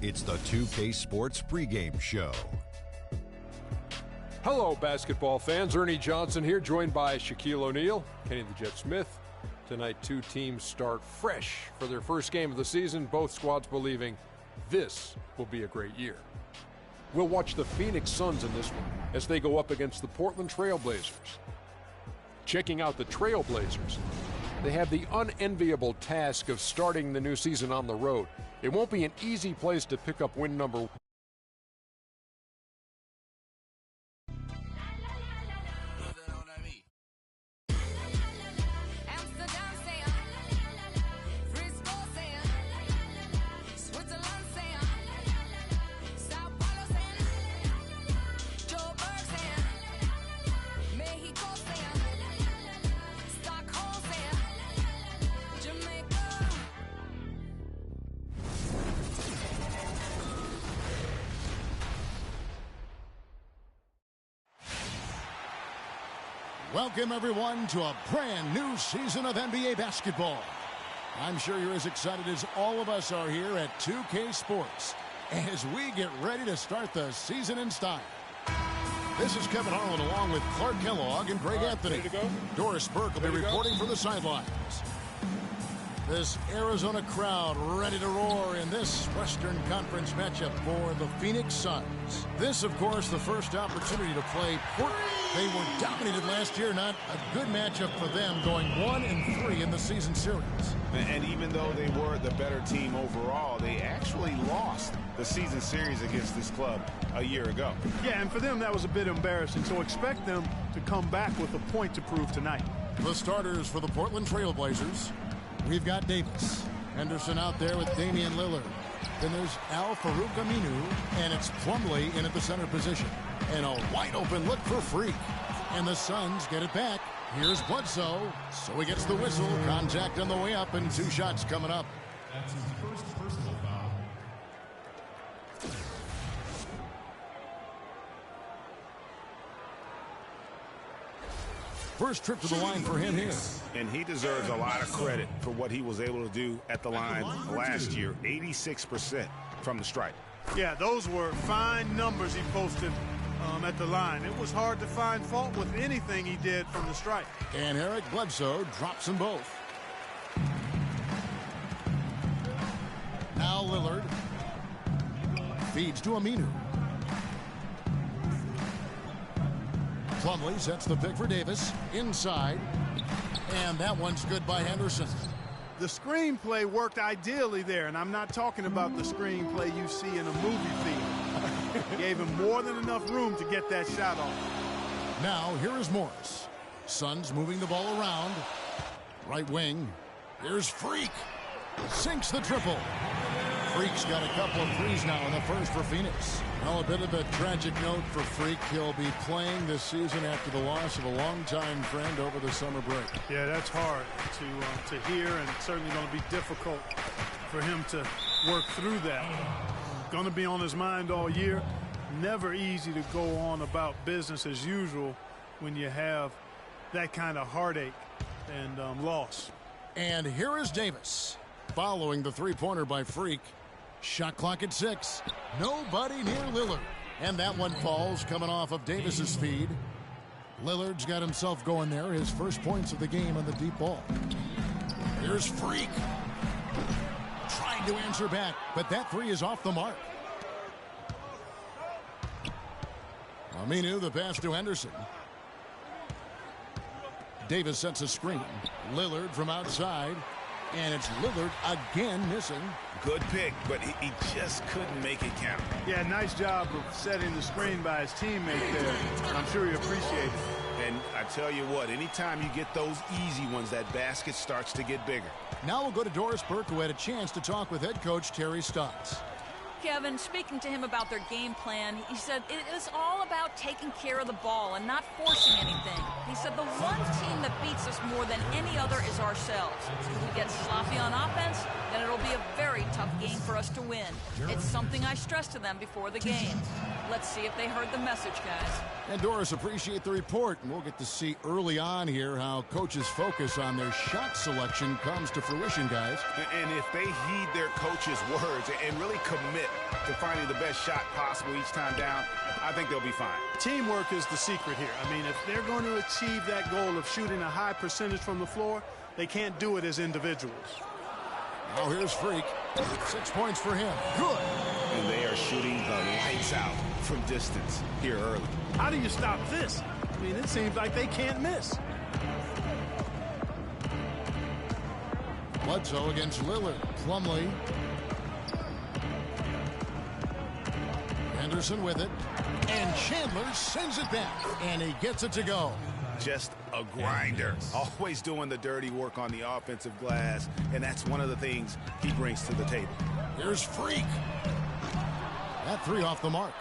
It's the 2K Sports pregame show. Hello, basketball fans. Ernie Johnson here, joined by Shaquille O'Neal, Kenny the Jet Smith. Tonight, two teams start fresh for their first game of the season, both squads believing this will be a great year. We'll watch the Phoenix Suns in this one as they go up against the Portland Trail Blazers. Checking out the Trail Blazers, they have the unenviable task of starting the new season on the road. It won't be an easy place to pick up win number one. Welcome, everyone, to a brand new season of NBA basketball. I'm sure you're as excited as all of us are here at 2K Sports as we get ready to start the season in style. This is Kevin Harlan along with Clark Kellogg and Greg Anthony. Doris Burke will be reporting from the sidelines. This Arizona crowd ready to roar in this Western Conference matchup for the Phoenix Suns. This, of course, the first opportunity to play Portland. They were dominated last year, not a good matchup for them, going 1-3 in the season series. And even though they were the better team overall, they actually lost the season series against this club a year ago. Yeah, and for them, that was a bit embarrassing. So expect them to come back with a point to prove tonight. The starters for the Portland Trail Blazers. We've got Davis. Henderson out there with Damian Lillard. Then there's Al-Farouq Aminu, and it's Plumlee in at the center position. And a wide-open look for Freak. And the Suns get it back. Here's Bledsoe. So he gets the whistle. Contact on the way up, and 2 shots coming up. That's his first personal foul. First trip to the line for him here. And he deserves a lot of credit for what he was able to do at the line last year. 86% from the stripe. Yeah, those were fine numbers he posted at the line. It was hard to find fault with anything he did from the stripe. And Eric Bledsoe drops them both. Now Lillard feeds to Aminu. Plumlee sets the pick for Davis. Inside. And that one's good by Henderson. The screenplay worked ideally there, and I'm not talking about the screenplay you see in a movie theater. Gave him more than enough room to get that shot off. Now, here is Morris. Suns moving the ball around. Right wing. Here's Freak. Sinks the triple. Freak's got a couple of threes now in the first for Phoenix. Well, a bit of a tragic note for Freak. He'll be playing this season after the loss of a longtime friend over the summer break. Yeah, that's hard to hear, and it's certainly going to be difficult for him to work through that. Going to be on his mind all year. Never easy to go on about business as usual when you have that kind of heartache and loss. And here is Davis following the three-pointer by Freak. Shot clock at 6. Nobody near Lillard. And that one falls coming off of Davis's feed. Lillard's got himself going there. His first points of the game on the deep ball. Here's Freak. Trying to answer back, but that three is off the mark. Aminu, the pass to Henderson. Davis sets a screen. Lillard from outside. And it's Lillard again missing. Good pick, but he just couldn't make it count. Yeah, nice job of setting the screen by his teammate there. I'm sure he appreciated it. And I tell you what, anytime you get those easy ones, that basket starts to get bigger. Now we'll go to Doris Burke, who had a chance to talk with head coach Terry Stotts. Kevin, speaking to him about their game plan, he said it is all about taking care of the ball and not forcing anything. He said the one team that beats us more than any other is ourselves. If we get sloppy on offense, then it'll be a very tough game for us us to win. It's something I stressed to them before the game. Let's see if they heard the message, guys. And Doris, appreciate the report, and we'll get to see early on here how coaches' focus on their shot selection comes to fruition, guys. And if they heed their coach's words and really commit to finding the best shot possible each time down, I think they'll be fine. Teamwork is the secret here. I mean, if they're going to achieve that goal of shooting a high percentage from the floor, they can't do it as individuals. Now here's Freak. 6 points for him. Good. And they are shooting the lights out from distance here early. How do you stop this? I mean, it seems like they can't miss. Bledsoe against Lillard. Plumlee. Henderson with it. And Chandler sends it back. And he gets it to go. Just a grinder. Always doing the dirty work on the offensive glass. And that's one of the things he brings to the table. Here's Freak. That 3 off the mark.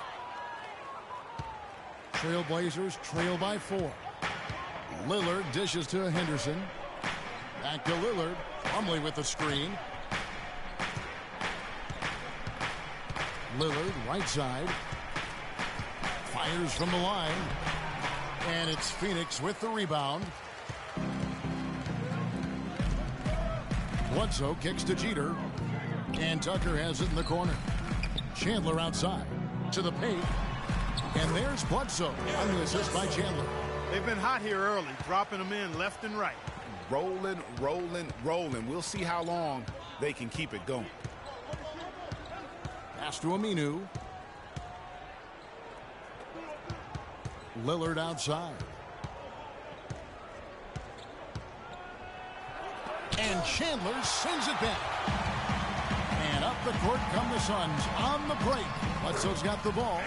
Trailblazers trail by 4. Lillard dishes to Henderson. Back to Lillard. Plumlee with the screen. Lillard, right side. Fires from the line. And it's Phoenix with the rebound. Bledsoe kicks to Jeter. And Tucker has it in the corner. Chandler outside. To the paint. And there's Bledsoe on the assist by Chandler. They've been hot here early, dropping them in left and right. Rolling, rolling, rolling. We'll see how long they can keep it going. Pass to Aminu. Lillard outside. And Chandler sends it back. And up the court come the Suns on the break. Bledsoe's got the ball.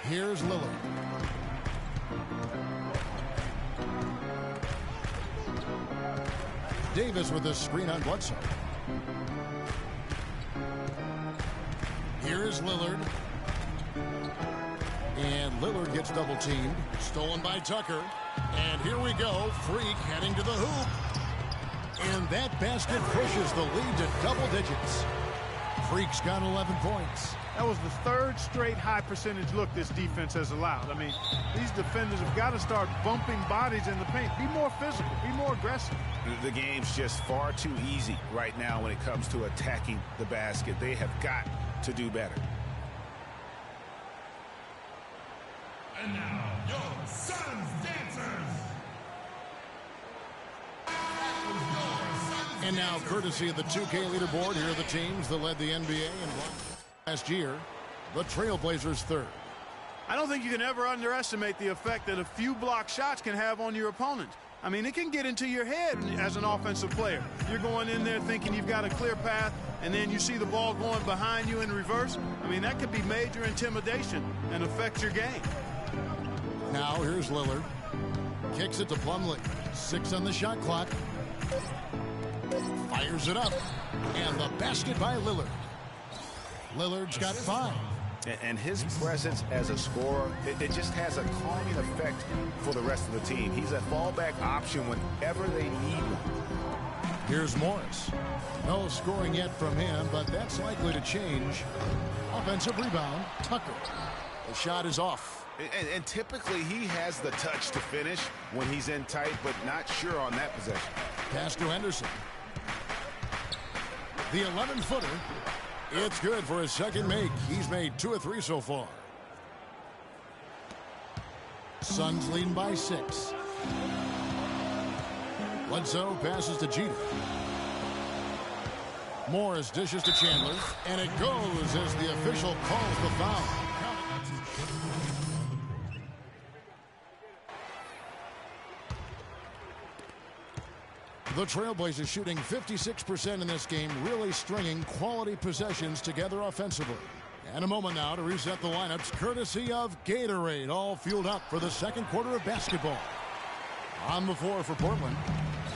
Here's Lillard. Davis with a screen on Bledsoe. Here's Lillard. And Lillard gets double teamed. Stolen by Tucker. And here we go. Freak heading to the hoop. And that basket pushes the lead to double digits. Freak's got 11 points. That was the 3rd straight high percentage look this defense has allowed. I mean, these defenders have got to start bumping bodies in the paint. Be more physical. Be more aggressive. The game's just far too easy right now when it comes to attacking the basket. They have got to do better. And now, your Suns dancers. And now, courtesy of the 2K leaderboard, here are the teams that led the NBA in last year. The Trailblazers 3rd. I don't think you can ever underestimate the effect that a few block shots can have on your opponent. I mean, it can get into your head as an offensive player. You're going in there thinking you've got a clear path, and then you see the ball going behind you in reverse. I mean, that could be major intimidation and affect your game. Now, here's Lillard. Kicks it to Plumlee. 6 on the shot clock. Fires it up. And the basket by Lillard. Lillard's got 5. And his presence as a scorer, it just has a calming effect for the rest of the team. He's a fallback option whenever they need one. Here's Morris. No scoring yet from him, but that's likely to change. Offensive rebound, Tucker. The shot is off. And typically he has the touch to finish when he's in tight, but not sure on that possession. Pass to Henderson. The 11-footer. It's good for his second make. He's made 2 of 3 so far. Suns leading by 6. Bledsoe passes to Jeter. Morris dishes to Chandler. And it goes as the official calls the foul. The Trailblazers shooting 56% in this game, really stringing quality possessions together offensively. And a moment now to reset the lineups, courtesy of Gatorade, all fueled up for the second quarter of basketball. On the floor for Portland,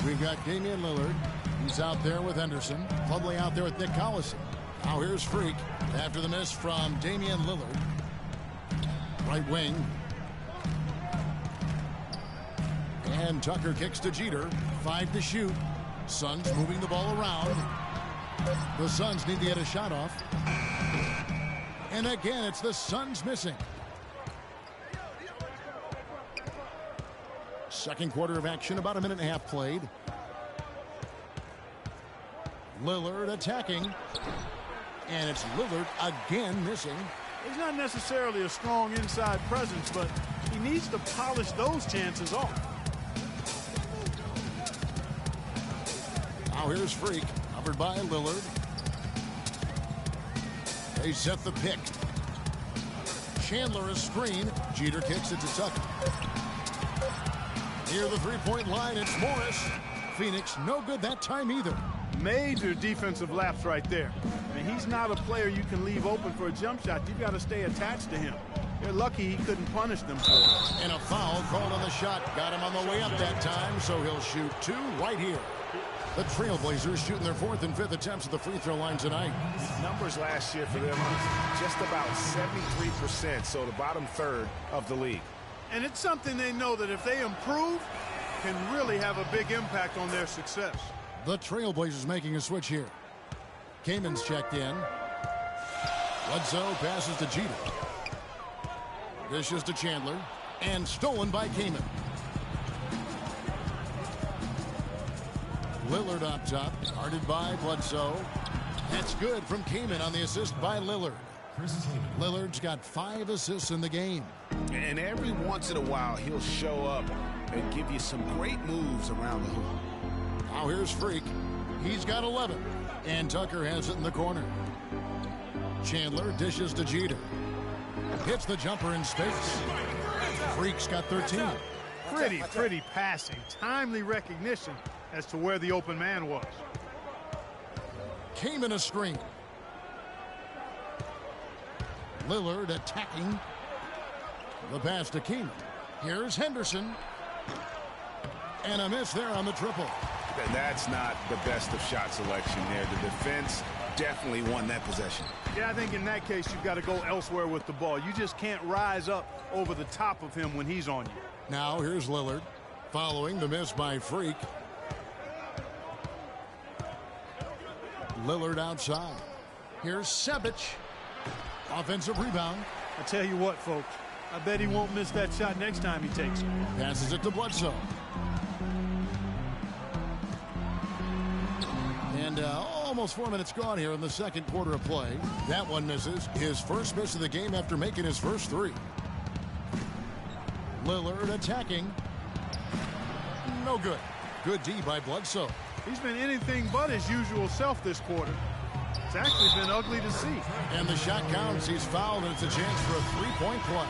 we've got Damian Lillard. He's out there with Henderson. Plumlee out there with Nick Collison. Now here's Freak after the miss from Damian Lillard. Right wing. And Tucker kicks to Jeter. 5 to shoot. Suns moving the ball around. The Suns need to get a shot off. And again, it's the Suns missing. Second quarter of action, about a minute and a half played. Lillard attacking. And it's Lillard again missing. He's not necessarily a strong inside presence, but he needs to polish those chances off. Now here's Freak, covered by Lillard. They set the pick. Chandler a screen. Jeter kicks it to Tucker. Near the three-point line, it's Morris. Phoenix no good that time either. Major defensive lapse right there. I mean, he's not a player you can leave open for a jump shot. You've got to stay attached to him. They're lucky he couldn't punish them for it. And a foul called on the shot. Got him on the way up that time, so he'll shoot two right here. The Trailblazers shooting their fourth and fifth attempts at the free throw line tonight. Numbers last year for them just about 73%, so the bottom third of the league. And it's something they know that if they improve, can really have a big impact on their success. The Trailblazers making a switch here. Kamen's checked in. Bledsoe passes to Jeter. Dishes to Chandler. And stolen by Kaman. Lillard up top. Guarded by Bledsoe. That's good from Kaman on the assist by Lillard. Lillard's got 5 assists in the game. And every once in a while, he'll show up and give you some great moves around the hoop. Now here's Freak. He's got 11. And Tucker has it in the corner. Chandler dishes to Jeter. Hits the jumper in space. Freak's got 13. Pretty passing. Timely recognition as to where the open man was. Kaman a screen. Lillard attacking. The pass to Kaman. Here's Henderson. And a miss there on the triple. That's not the best of shot selection there. The defense definitely won that possession. Yeah, I think in that case, you've got to go elsewhere with the ball. You just can't rise up over the top of him when he's on you. Now here's Lillard. Following the miss by Freak. Lillard outside. Here's Sebic. Offensive rebound. I tell you what, folks. I bet he won't miss that shot next time he takes it. Passes it to Bledsoe. And almost 4 minutes gone here in the second quarter of play. That one misses. His first miss of the game after making his first 3. Lillard attacking. No good. Good D by Bledsoe. He's been anything but his usual self this quarter. It's actually been ugly to see. And the shot counts. He's fouled, and it's a chance for a 3-point play.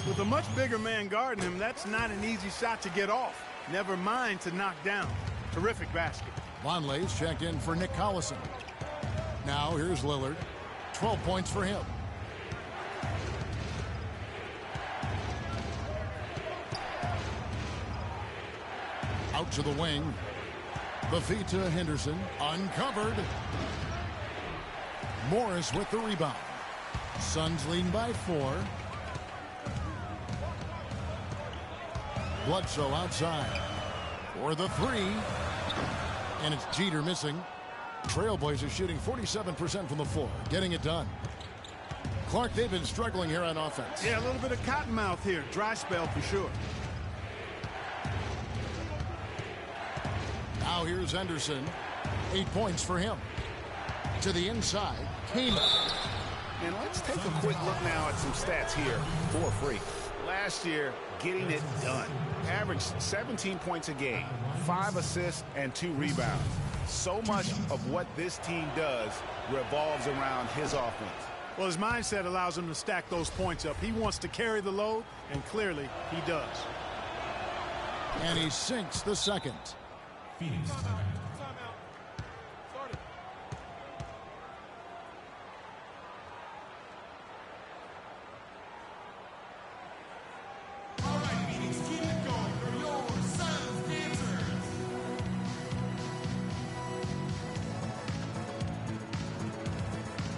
With a much bigger man guarding him, that's not an easy shot to get off. Never mind to knock down. Terrific basket. Vonleh's checked in for Nick Collison. Now here's Lillard. 12 points for him. Out to the wing. The feed to Henderson. Uncovered. Morris with the rebound. Suns leading by 4. Bledsoe outside for the 3. And it's Jeter missing. Trailblazers shooting 47% from the floor. Getting it done. Clark, they've been struggling here on offense. Yeah, a little bit of cottonmouth here. Dry spell for sure. Now here's Henderson. 8 points for him. To the inside, Kaman. And let's take a quick look now at some stats here for Freak. Last year, getting it done. Averaged 17 points a game, 5 assists, and 2 rebounds. So much of what this team does revolves around his offense. Well, his mindset allows him to stack those points up. He wants to carry the load, and clearly he does. And he sinks the second. Phoenix timeout. All right, Phoenix, keep it going for your Suns dancers.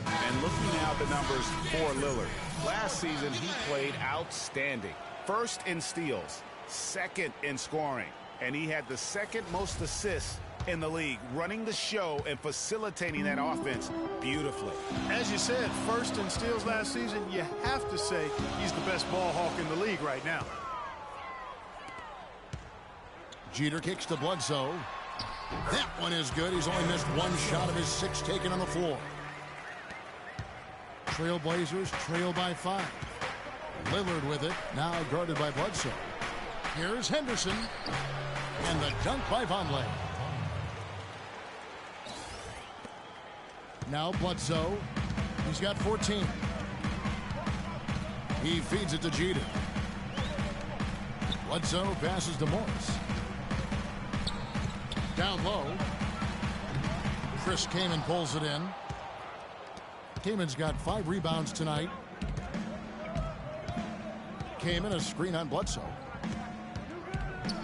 And looking now at the numbers for Lillard. Last season, he played outstanding. First in steals, second in scoring. and he had the second most assists in the league, running the show and facilitating that offense beautifully. As you said, first in steals last season, you have to say he's the best ball hawk in the league right now. Jeter kicks to Bledsoe. That one is good. He's only missed one shot of his 6 taken on the floor. Trailblazers trail by 5. Lillard with it, now guarded by Bledsoe. Here's Henderson, and the dunk by Vonleh. Now Bledsoe, he's got 14. He feeds it to Jeter. Bledsoe passes to Morris. Down low. Chris Kaman pulls it in. Kaman's got 5 rebounds tonight. Kaman a screen on Bledsoe.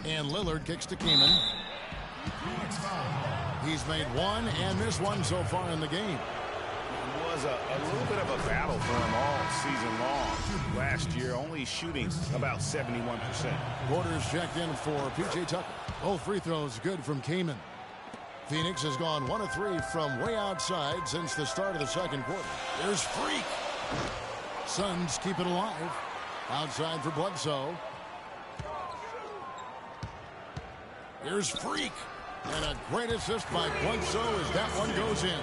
And Lillard kicks to Kaman. He's made 1 and missed 1 so far in the game. It was a little bit of a battle for him all season long. Last year, only shooting about 71%. Porter's checked in for P.J. Tucker. Both free throws good from Kaman. Phoenix has gone 1 of 3 from way outside since the start of the second quarter. There's Freak. Suns keep it alive. Outside for Bledsoe. Here's Freak. And a great assist by Bledsoe as that one goes in.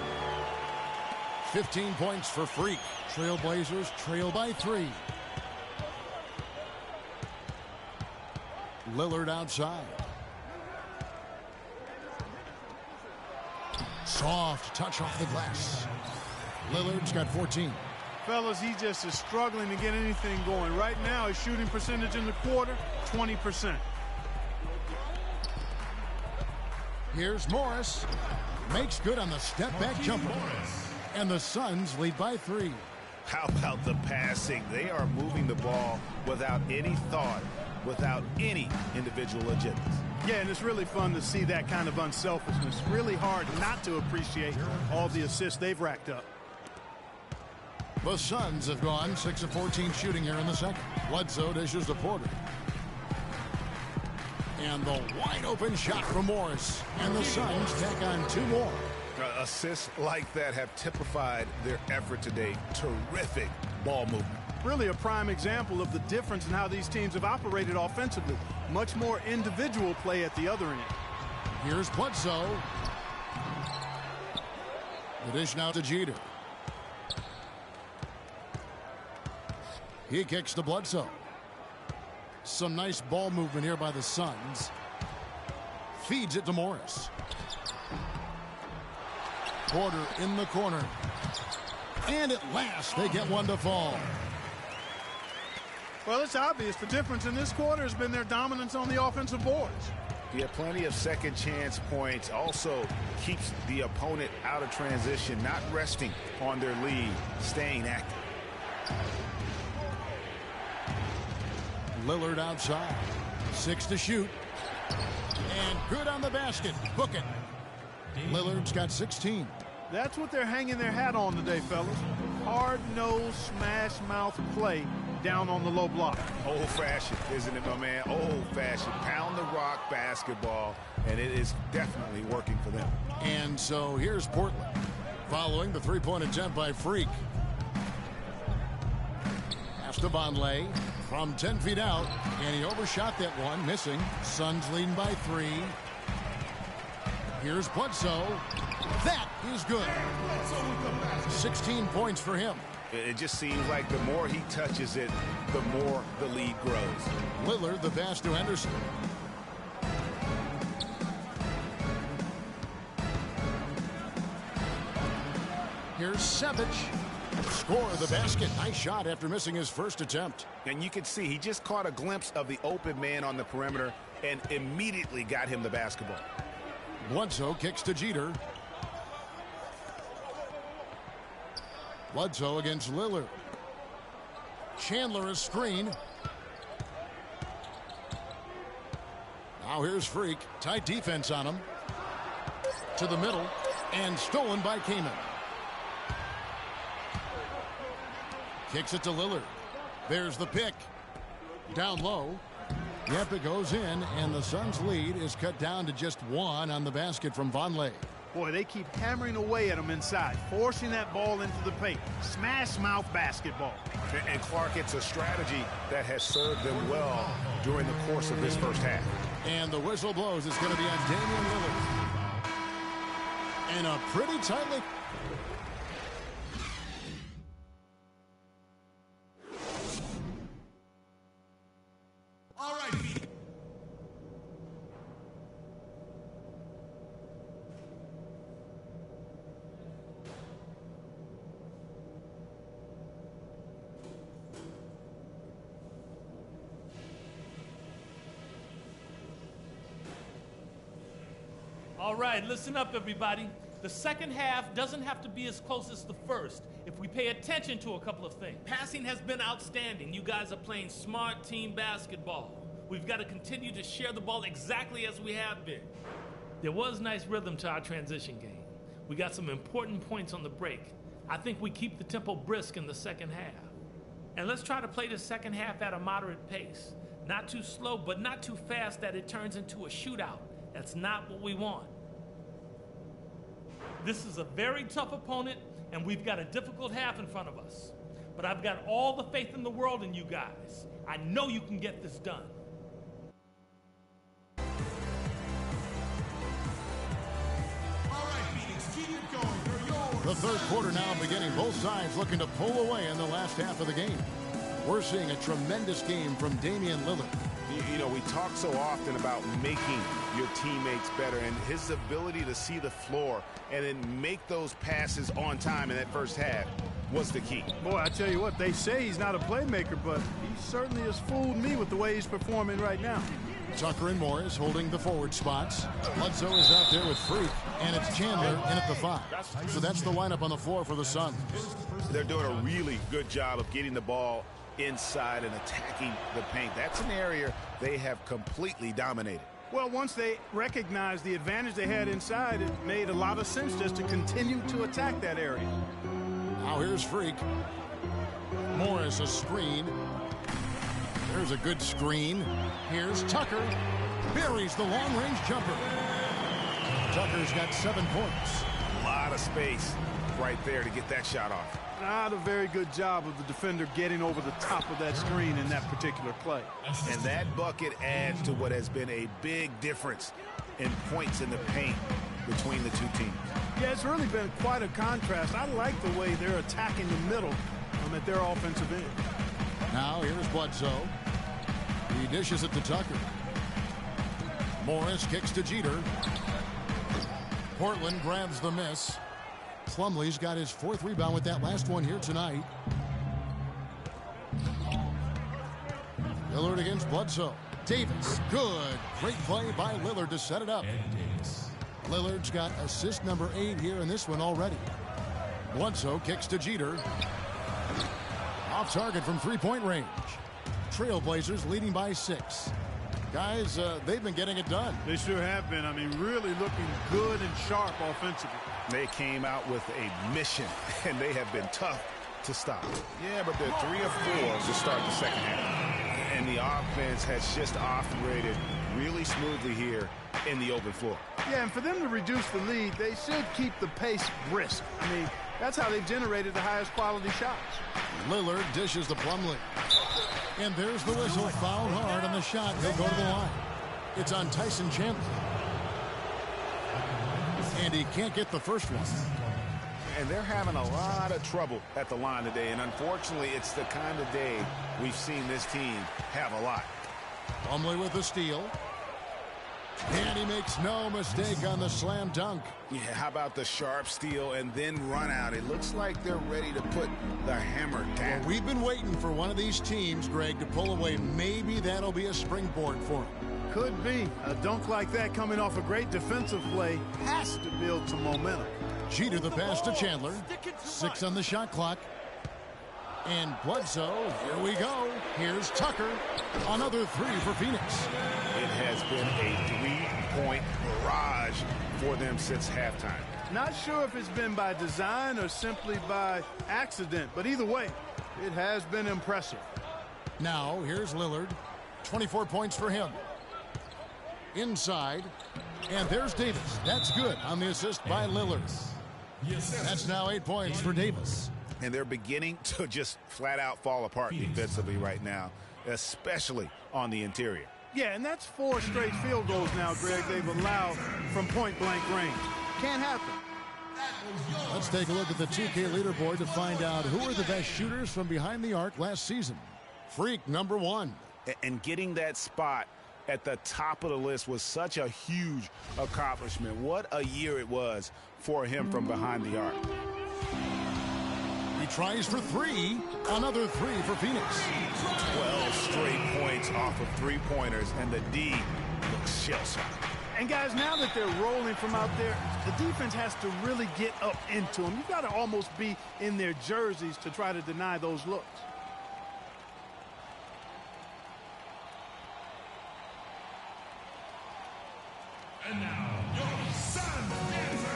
15 points for Freak. Trailblazers trail by 3. Lillard outside. Soft touch off the glass. Lillard's got 14. Fellas, he just is struggling to get anything going. Right now, his shooting percentage in the quarter, 20%. Here's Morris. Makes good on the step-back jumper. And the Suns lead by 3. How about the passing? They are moving the ball without any thought, without any individual agendas. Yeah, and it's really fun to see that kind of unselfishness. Really hard not to appreciate all the assists they've racked up. The Suns have gone 6 of 14 shooting here in the second. Bledsoe dishes to Porter. And the wide open shot from Morris. And the Suns tack on 2 more. Assists like that have typified their effort today. Terrific ball movement. Really a prime example of the difference in how these teams have operated offensively. Much more individual play at the other end. Here's Bledsoe. The dish now to Jeter. He kicks to Bledsoe. Some nice ball movement here by the Suns. Feeds it to Morris. Porter in the corner. And at last they get one to fall. Well, it's obvious the difference in this quarter has been their dominance on the offensive boards. Yeah, plenty of second chance points. Also keeps the opponent out of transition, not resting on their lead, staying active. Lillard outside. 6 to shoot. And good on the basket. Book it. Lillard's got 16. That's what they're hanging their hat on today, fellas. Hard-nosed, smash-mouth play down on the low block. Old-fashioned, isn't it, my man? Old-fashioned. Pound the rock basketball, and it is definitely working for them. And so here's Portland. Following the three-point attempt by Freak. Pass to Vonleh from 10 feet out, and he overshot that one, missing. Suns leading by 3. Here's Bledsoe. That is good. 16 points for him. It just seems like the more he touches it, the more the lead grows. Lillard the pass to Henderson. Here's Savage. Score the basket. Nice shot after missing his first attempt. And you can see he just caught a glimpse of the open man on the perimeter and immediately got him the basketball. Bledsoe kicks to Jeter. Bledsoe against Lillard. Chandler is screen. Now here's Freak. Tight defense on him. To the middle. And stolen by Kaman. Kicks it to Lillard. There's the pick. Down low. Yep, it goes in, and the Suns' lead is cut down to just 1 on the basket from Vonleh. Boy, they keep hammering away at him inside, forcing that ball into the paint. Smash mouth basketball. And Clark, it's a strategy that has served them well during the course of this first half. And the whistle blows. It's going to be on Damian Lillard. And a pretty tightly... All right, Pete. All right, listen up, everybody. The second half doesn't have to be as close as the first if we pay attention to a couple of things. Passing has been outstanding. You guys are playing smart team basketball. We've got to continue to share the ball exactly as we have been. There was nice rhythm to our transition game. We got some important points on the break. I think we keep the tempo brisk in the second half. And let's try to play the second half at a moderate pace. Not too slow, but not too fast that it turns into a shootout. That's not what we want. This is a very tough opponent, and we've got a difficult half in front of us. But I've got all the faith in the world in you guys. I know you can get this done. All right, Phoenix, keep it going. They're yours. The third quarter now beginning. Both sides looking to pull away in the last half of the game. We're seeing a tremendous game from Damian Lillard. You know, we talk so often about making your teammates better, and his ability to see the floor and then make those passes on time in that first half was the key. Boy, I tell you what, they say he's not a playmaker, but he certainly has fooled me with the way he's performing right now. Tucker and Morris holding the forward spots. Bledsoe is out there with Freak, and it's Chandler in at the 5. So that's the lineup on the floor for the Suns. They're doing a really good job of getting the ball inside and attacking the paint. That's an area they have completely dominated. Well, once they recognized the advantage they had inside, it made a lot of sense just to continue to attack that area. Now here's Freak. Morris a screen. There's a good screen. Here's Tucker. Buries the long-range jumper. Tucker's got 7 points. A lot of space right there to get that shot off. Not a very good job of the defender getting over the top of that screen in that particular play. And that bucket adds to what has been a big difference in points in the paint between the two teams. Yeah, it's really been quite a contrast. I like the way they're attacking the middle at their offensive end. Now here's Bledsoe. He dishes it to Tucker. Morris kicks to Jeter. Portland grabs the miss. Plumlee's got his 4th rebound with that last one here tonight. Lillard against Bledsoe. Davis, good. Great play by Lillard to set it up. Lillard's got assist number 8 here in this one already. Bledsoe kicks to Jeter. Off target from 3-point range. Trailblazers leading by 6. Guys, they've been getting it done. They sure have been. I mean, really looking good and sharp offensively. They came out with a mission, and they have been tough to stop. Yeah, but they're 3 of 4 to start the second half. And the offense has just operated really smoothly here in the open floor. Yeah, and for them to reduce the lead, they should keep the pace brisk. I mean, that's how they've generated the highest quality shots. Lillard dishes to Plumlee. And there's the whistle. Fouled hard on the shot. They go to the line. It's on Tyson Chandler. And he can't get the first one. And they're having a lot of trouble at the line today. And unfortunately, it's the kind of day we've seen this team have a lot. Plumlee with the steal. And he makes no mistake on the slam dunk. Yeah, how about the sharp steal and then run out? It looks like they're ready to put the hammer down. Well, we've been waiting for one of these teams, Greg, to pull away. Maybe that'll be a springboard for them. Could be. A dunk like that coming off a great defensive play has to build some momentum. Jeter the pass to Chandler. 6 on the shot clock. And Bledsoe, here we go. Here's Tucker. Another 3 for Phoenix. It has been a 3-point barrage for them since halftime. Not sure if it's been by design or simply by accident, but either way, it has been impressive. Now, here's Lillard. 24 points for him. Inside. And there's Davis. That's good on the assist by Lillard. That's now 8 points for Davis. And they're beginning to just flat out fall apart defensively right now, especially on the interior. Yeah, and that's 4 straight field goals now, Greg, they've allowed from point-blank range. Can't happen. Let's take a look at the 2K leaderboard to find out who are the best shooters from behind the arc last season. Freak, number 1. And getting that spot at the top of the list was such a huge accomplishment. What a year it was for him from behind the arc. He tries for 3. Another 3 for Phoenix. 12 straight points off of 3-pointers, and the D looks shell-shocked. And guys, now that they're rolling from out there, the defense has to really get up into them. You've got to almost be in their jerseys to try to deny those looks. And now, your Suns dancer.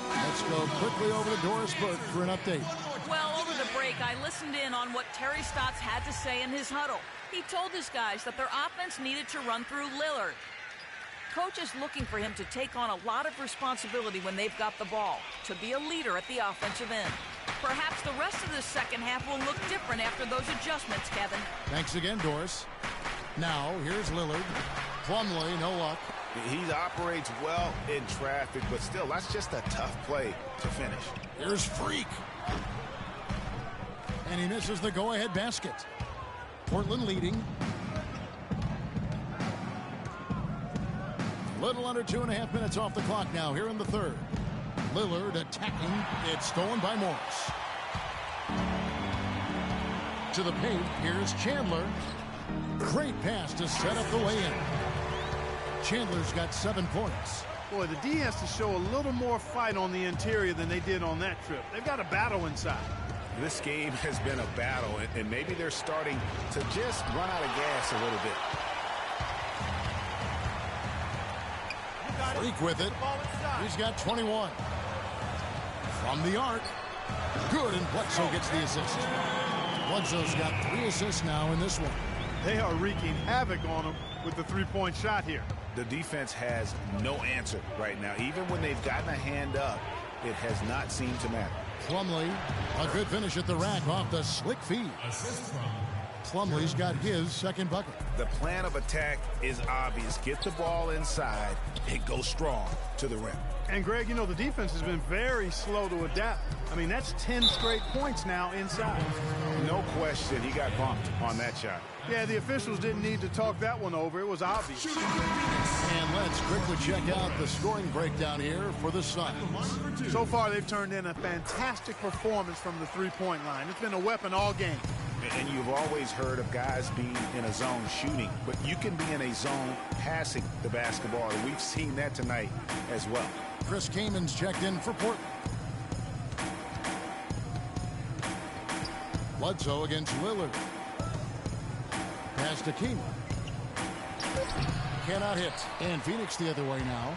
Let's go quickly over to Doris Burke for an update. Well, over the break, I listened in on what Terry Stotts had to say in his huddle. He told his guys that their offense needed to run through Lillard. Coach is looking for him to take on a lot of responsibility when they've got the ball, to be a leader at the offensive end. Perhaps the rest of the second half will look different after those adjustments, Kevin. Thanks again, Doris. Now, here's Lillard. Plumlee, no luck. He operates well in traffic, but still, that's just a tough play to finish. Here's Freak. And he misses the go-ahead basket. Portland leading. Little under 2.5 minutes off the clock now here in the third. Lillard attacking. It's stolen by Morris. To the paint. Here's Chandler. Great pass to set up the way-in. Chandler's got 7 points. Boy, the D has to show a little more fight on the interior than they did on that trip. They've got a battle inside. This game has been a battle, and maybe they're starting to just run out of gas a little bit. Freak with it. He's got 21. From the arc. Good, and Bledsoe gets the assist. Bledsoe's got 3 assists now in this one. They are wreaking havoc on them with the 3-point shot here. The defense has no answer right now. Even when they've gotten a hand up, it has not seemed to matter. Plumlee, a good finish at the rack off the slick feed. Plumlee's got his second bucket. The plan of attack is obvious. Get the ball inside and go strong to the rim. And, Greg, you know, the defense has been very slow to adapt. I mean, that's 10 straight points now inside. No question, he got bumped on that shot. Yeah, the officials didn't need to talk that one over. It was obvious. And let's quickly check out the scoring breakdown here for the Suns. So far, they've turned in a fantastic performance from the 3-point line. It's been a weapon all game. And you've always heard of guys being in a zone shooting, but you can be in a zone passing the basketball, and we've seen that tonight as well. Chris Kaman's checked in for Portland. Bledsoe against Lillard. Pass to Kaman. Cannot hit. And Phoenix the other way now.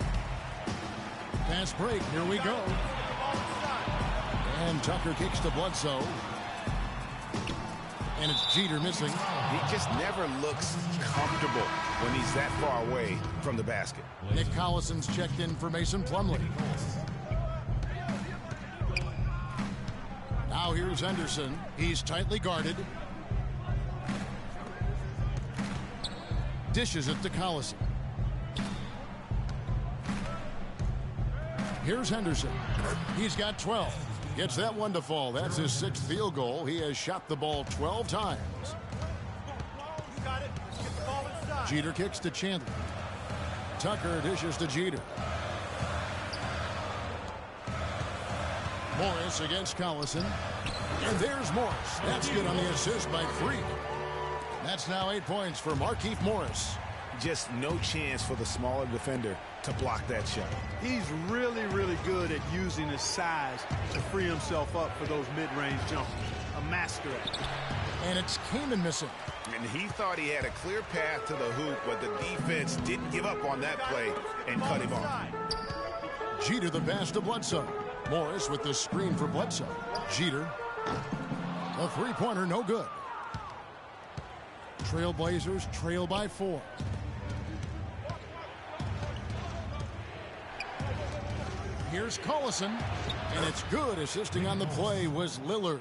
Pass break. Here we go. And Tucker kicks to Bledsoe. And it's Jeter missing. He just never looks comfortable when he's that far away from the basket. Nick Collison's checked in for Mason Plumlee. Now here's Henderson. He's tightly guarded. Dishes it to Collison. Here's Henderson. He's got 12. Gets that one to fall. That's his 6th field goal. He has shot the ball 12 times. Jeter kicks to Chandler. Tucker dishes to Jeter. Morris against Collison. And there's Morris. That's good on the assist by Freak. That's now 8 points for Markieff Morris. Just no chance for the smaller defender to block that shot. He's really, really good at using his size to free himself up for those mid-range jumpers. A master at it. And it's Kaman missing. And he thought he had a clear path to the hoop, but the defense didn't give up on that play and cut him off. Jeter the pass to Bledsoe. Morris with the screen for Bledsoe. Jeter. A three-pointer, no good. Trailblazers trail by 4. Here's Collison, and it's good. Assisting on the play was Lillard.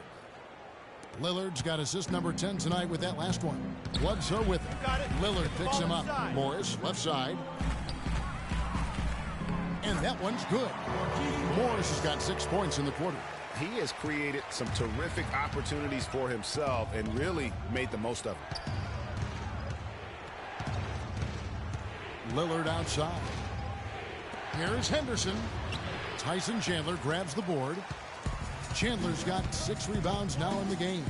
Lillard's got assist number 10 tonight with that last one. Bledsoe with it. Lillard picks him up. Morris, left side. And that one's good. Morris has got 6 points in the quarter. He has created some terrific opportunities for himself and really made the most of it. Lillard outside. Here's Henderson. Tyson Chandler grabs the board. Chandler's got 6 rebounds now in the game.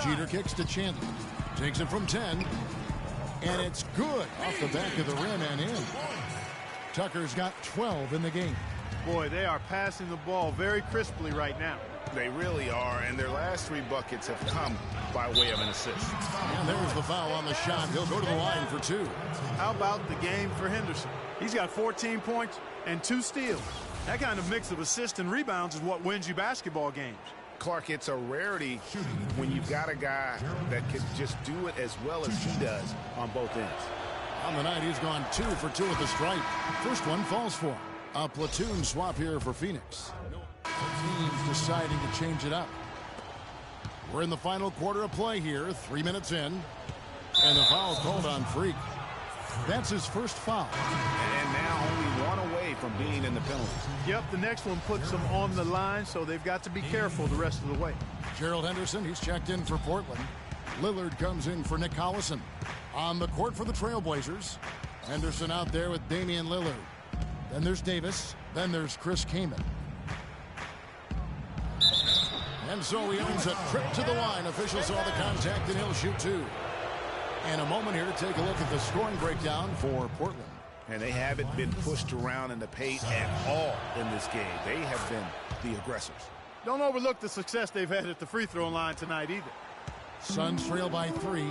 Jeter kicks to Chandler. Takes it from 10. And it's good off the back of the rim and in. Tucker's got 12 in the game. Boy, they are passing the ball very crisply right now. They really are, and their last 3 buckets have come by way of an assist. And there's the foul on the shot. He'll go to the line for 2. How about the game for Henderson? He's got 14 points and 2 steals. That kind of mix of assists and rebounds is what wins you basketball games. Clark, it's a rarity when you've got a guy that can just do it as well as he does on both ends. On the night, he's gone 2 for 2 at the stripe. First one falls for him. A platoon swap here for Phoenix. Teams deciding to change it up. We're in the final quarter of play here. 3 minutes in. And the foul called on Freak. That's his first foul. And now only 1 away from being in the penalties. Yep, the next one puts them on the line, so they've got to be careful the rest of the way. Gerald Henderson, he's checked in for Portland. Lillard comes in for Nick Collison. On the court for the Trailblazers. Henderson out there with Damian Lillard. Then there's Davis. Then there's Chris Kaman. And so he owns a trip to the line. Officials saw the contact, and he'll shoot 2. In a moment here, take a look at the scoring breakdown for Portland. And they haven't been pushed around in the paint at all in this game. They have been the aggressors. Don't overlook the success they've had at the free throw line tonight either. Suns trail by 3.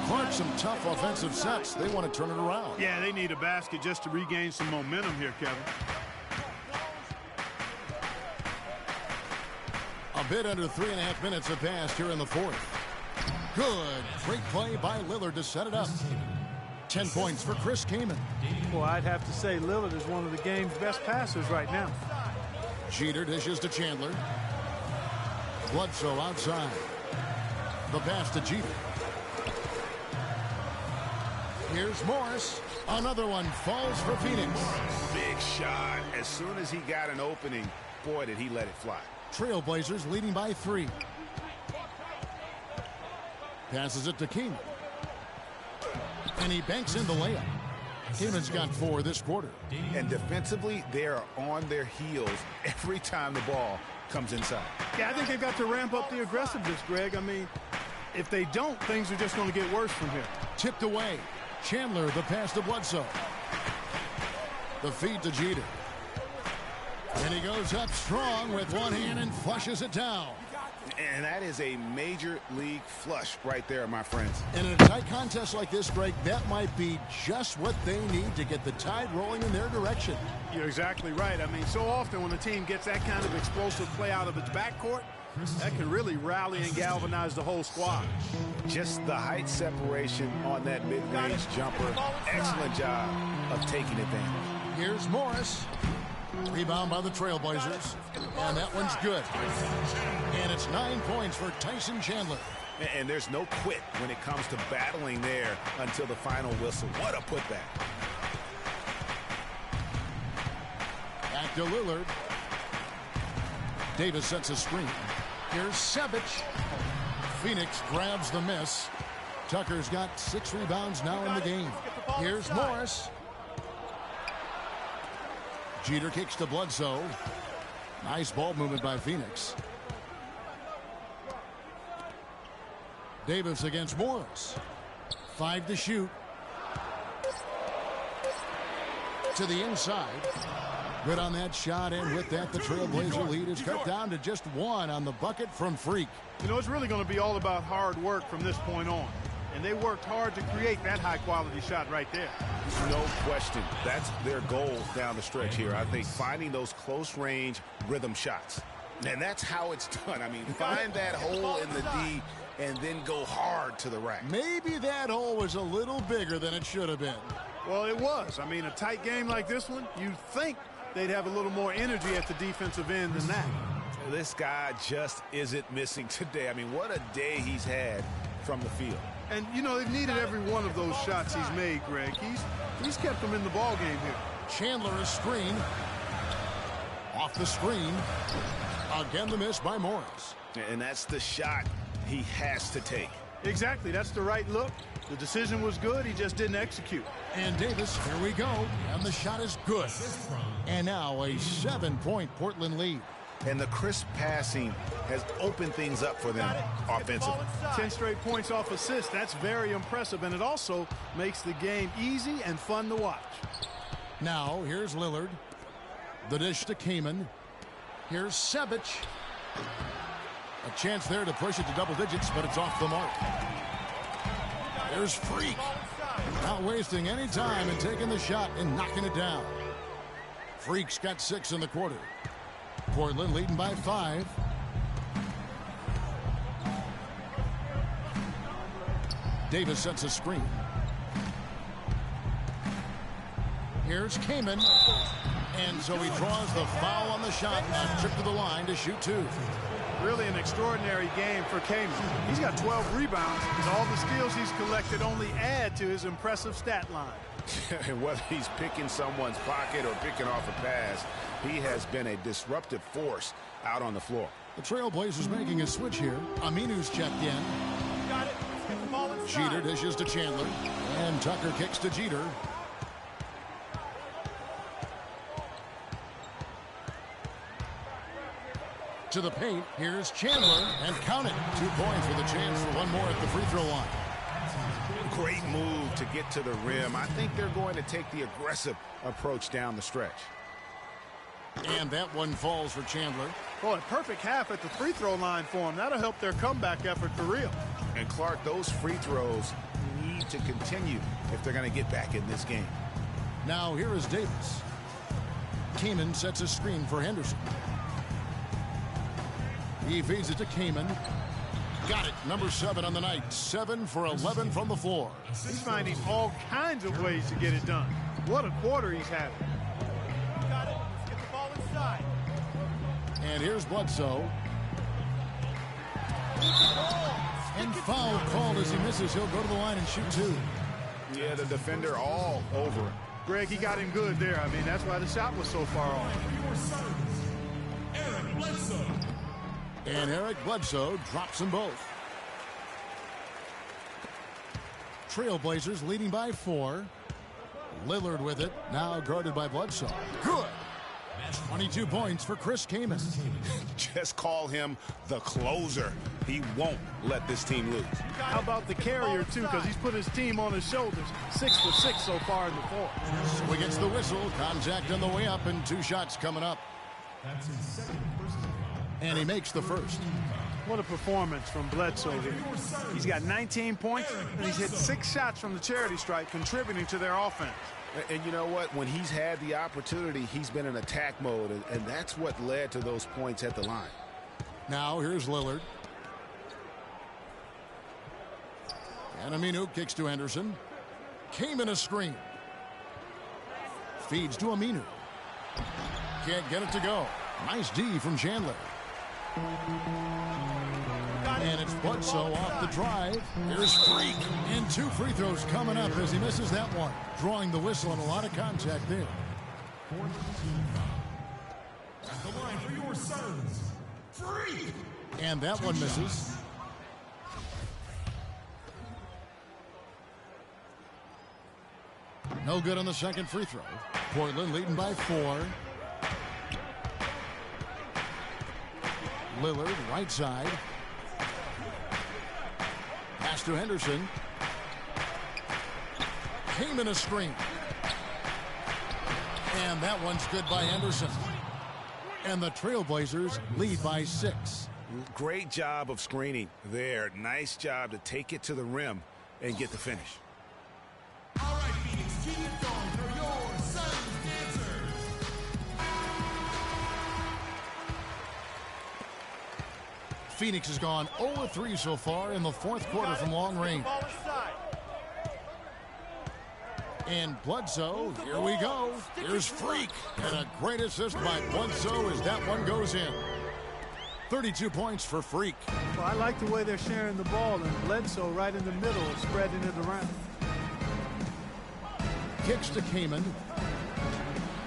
Clark, some tough offensive sets. They want to turn it around. Yeah, they need a basket just to regain some momentum here, Kevin. A bit under 3.5 minutes have passed here in the 4th. Good. Great play by Lillard to set it up. 10 points for Chris Kaman. Well, I'd have to say Lillard is one of the game's best passers right now. Jeter dishes to Chandler. Bledsoe outside. The pass to Jeter. Here's Morris. Another one falls for Phoenix. Big shot. As soon as he got an opening, boy, did he let it fly. Trailblazers leading by 3. Passes it to Kaman. And he banks in the layup. Kaman's got 4 this quarter. And defensively, they are on their heels every time the ball comes inside. Yeah, I think they've got to ramp up the aggressiveness, Greg. I mean, if they don't, things are just going to get worse from here. Tipped away. Chandler, the pass to Bledsoe. The feed to Jeter. And he goes up strong with one hand and flushes it down. And that is a major league flush right there, my friends. And in a tight contest like this, Greg, that might be just what they need to get the tide rolling in their direction. You're exactly right. I mean, so often when a team gets that kind of explosive play out of its backcourt, that can really rally and galvanize the whole squad. Just the height separation on that mid-range jumper. Excellent job of taking advantage. Here's Morris. Rebound by the Trailblazers. And that one's good. And it's 9 points for Tyson Chandler. And there's no quit when it comes to battling there until the final whistle. What a putback. Back to Lillard. Davis sets a screen. Here's Savic. Phoenix grabs the miss. Tucker's got 6 rebounds now in the game. Here's Morris. Jeter kicks to Bledsoe. Nice ball movement by Phoenix. Davis against Morris. 5 to shoot. To the inside. Good on that shot, and with that, the Trailblazer lead is cut down to just 1 on the bucket from Freak. You know, it's really going to be all about hard work from this point on. And they worked hard to create that high-quality shot right there. No question. That's their goal down the stretch here. I think finding those close-range rhythm shots. And that's how it's done. I mean, find that hole in the D and then go hard to the rack. Maybe that hole was a little bigger than it should have been. Well, it was. I mean, a tight game like this one, you'd think they'd have a little more energy at the defensive end than that. This guy just isn't missing today. I mean, what a day he's had from the field. And, you know, they've needed every one of those shots he's made, Greg. He's kept them in the ball game here. Chandler is screen. Off the screen. Again, the miss by Morris. And that's the shot he has to take. Exactly. That's the right look. The decision was good. He just didn't execute. And Davis, here we go. And the shot is good. And now a 7-point Portland lead. And the crisp passing has opened things up for them offensively. 10 straight points off assists. That's very impressive. And it also makes the game easy and fun to watch. Now, here's Lillard. The dish to Kaman. Here's Sevic. A chance there to push it to double digits, but it's off the mark. There's Freak. Not wasting any time and taking the shot and knocking it down. Freak's got 6 in the quarter. Portland leading by 5. Davis sets a screen. Here's Kaman. And so he draws the foul on the shot and trip to the line to shoot 2. Really an extraordinary game for Kaman. He's got 12 rebounds, and all the skills he's collected only add to his impressive stat line. And whether he's picking someone's pocket or picking off a pass, he has been a disruptive force out on the floor. The Trailblazers making a switch here. Aminu's checked in. Got it. Let's get the ball inside. Jeter dishes to Chandler. And Tucker kicks to Jeter. To the paint. Here's Chandler. And count it. 2 points with a chance for one more at the free throw line. Great move to get to the rim. I think they're going to take the aggressive approach down the stretch. And that one falls for Chandler. Boy, perfect half at the free throw line for him. That'll help their comeback effort for real. And Clark, those free throws need to continue if they're going to get back in this game. Now here is Davis. Kaman sets a screen for Henderson. He feeds it to Kaman. Got it. Number 7 on the night. 7 for 11 from the floor. He's finding all kinds of ways to get it done. What a quarter he's having. Got it. Let's get the ball inside. And here's Bledsoe. And foul called as he misses. He'll go to the line and shoot 2. Yeah, the defender all over it. Greg, he got him good there. I mean, that's why the shot was so far off. Eric Bledsoe. And Eric Bledsoe drops them both. Trailblazers leading by 4. Lillard with it. Now guarded by Bledsoe. Good. 22 points for Chris Kaman. Just call him the closer. He won't let this team lose. How about the carrier, too, because he's put his team on his shoulders. 6 for 6 so far in the fourth. So he gets the whistle. Contact on the way up and 2 shots coming up. That's his second personal. And he makes the first. What a performance from Bledsoe here. He's got 19 points, and he's hit 6 shots from the charity stripe, contributing to their offense. And you know what? When he's had the opportunity, he's been in attack mode, and that's what led to those points at the line. Now here's Lillard. And Aminu kicks to Henderson. Kaman a screen. Feeds to Aminu. Can't get it to go. Nice D from Chandler. And it's Bledsoe off the drive. Here's Freak. And 2 free throws coming up as he misses that one. Drawing the whistle and a lot of contact there. At the line for your Suns. Freak. And that one misses. No good on the second free throw. Portland leading by 4. Lillard, right side. Pass to Henderson. Kaman a screen. And that one's good by Henderson. And the Trailblazers lead by 6. Great job of screening there. Nice job to take it to the rim and get the finish. All right, Phoenix, keep it going for your Suns dancers. Phoenix has gone 0-3 so far in the fourth quarter from long range. And Bledsoe, here we go. Here's Freak. And a great assist by Bledsoe as that one goes in. 32 points for Freak. Well, I like the way they're sharing the ball, and Bledsoe right in the middle, spreading it around. Kicks to Kaman.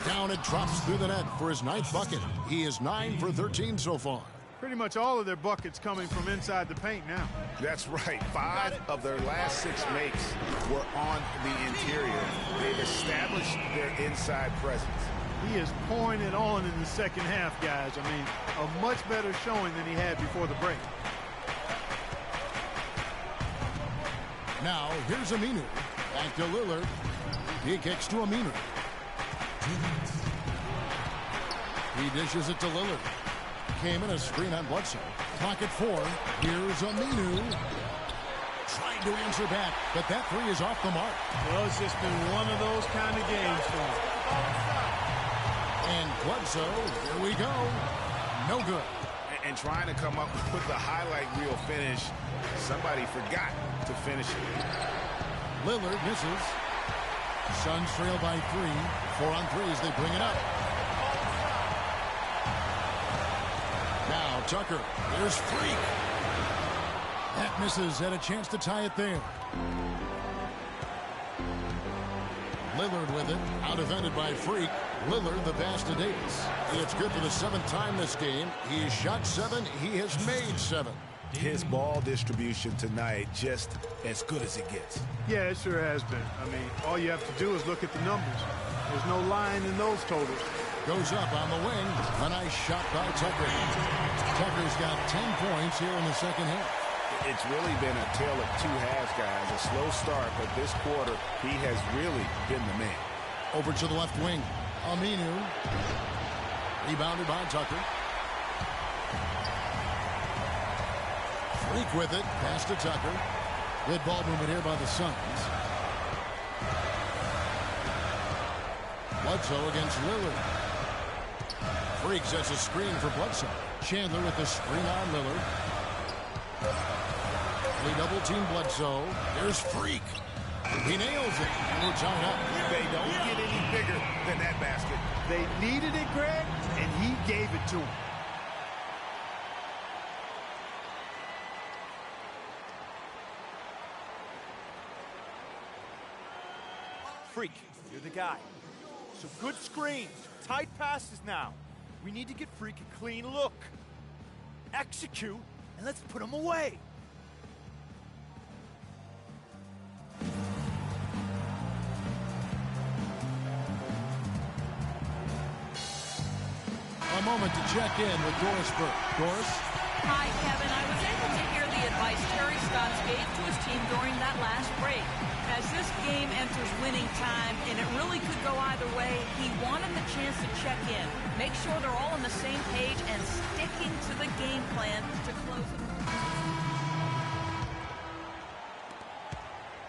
Down it drops through the net for his 9th bucket. He is 9 for 13 so far. Pretty much all of their buckets coming from inside the paint now. That's right. 5 of their last 6 makes were on the interior. They've established their inside presence. He is pouring it on in the second half, guys. I mean, a much better showing than he had before the break. Now, here's Aminu. Back to Lillard. He kicks to Aminu. He dishes it to Lillard. Came in a screen on Bledsoe. Clock at 4. Here's Aminu. Trying to answer back, but that 3 is off the mark. Well, it's just been one of those kind of games for him. And Bledsoe, here we go. No good. And trying to come up with the highlight reel finish, somebody forgot to finish it. Lillard misses. Suns trail by 3. 4 on 3 as they bring it up. Now Tucker, here's Freak. That misses, had a chance to tie it there. Lillard with it, out defended by Freak. Lillard the pass to Davis. It's good for the 7th time this game. He has shot 7, he has made 7. His ball distribution tonight just as good as it gets. Yeah, it sure has been. I mean, all you have to do is look at the numbers. There's no line in those totals. Goes up on the wing. A nice shot by Tucker. Tucker's got 10 points here in the second half. It's really been a tale of 2 halves, guys. A slow start, but this quarter, he has really been the man. Over to the left wing. Aminu. Rebounded by Tucker. Freak with it. Pass to Tucker. Good ball movement here by the Suns. Bledsoe against Lillard. Freak sets a screen for Bledsoe. Chandler with the screen on Lillard. They double team Bledsoe. There's Freak. He nails it. And we're tied up. They don't get any bigger than that basket. They needed it, Greg, and he gave it to him. Freak, you're the guy. So good screens, tight passes now. We need to get Freak a clean look. Execute, and let's put him away. A moment to check in with Doris Burke. Doris? Hi, Kevin. I was able to hear the advice Terry Stotts gave to his team during that last break. As this game enters winning time, and it really could go either way, he wanted the chance to check in, make sure they're all on the same page, and sticking to the game plan to close it.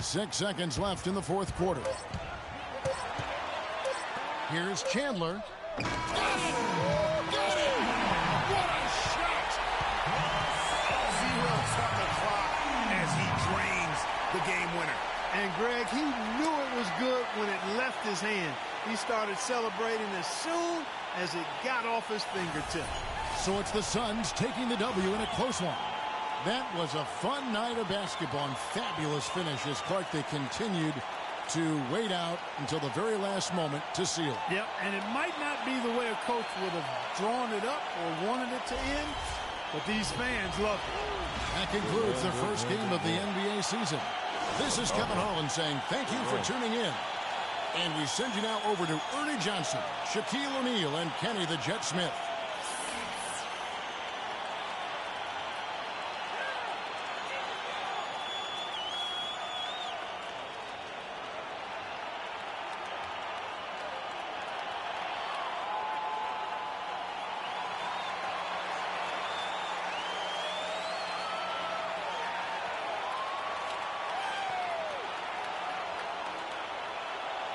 6 seconds left in the fourth quarter. Here's Chandler. Got it! Got it! What a shot! 0 on the clock as he drains the game winner. And Greg, he knew it was good when it left his hand. He started celebrating as soon as it got off his fingertip. So it's the Suns taking the W in a close one. That was a fun night of basketball and fabulous finish as Clark, they continued to wait out until the very last moment to seal. Yep, and it might not be the way a coach would have drawn it up or wanted it to end, but these fans love it. That concludes the first game of the NBA season. This is Kevin Harlan saying thank you for tuning in. And we send you now over to Ernie Johnson, Shaquille O'Neal, and Kenny the Jet Smith.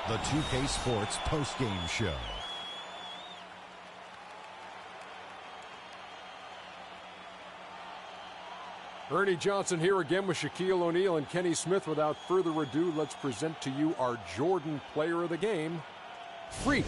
The 2K Sports postgame show. Ernie Johnson here again with Shaquille O'Neal and Kenny Smith. Without further ado, let's present to you our Jordan Player of the Game, Freak.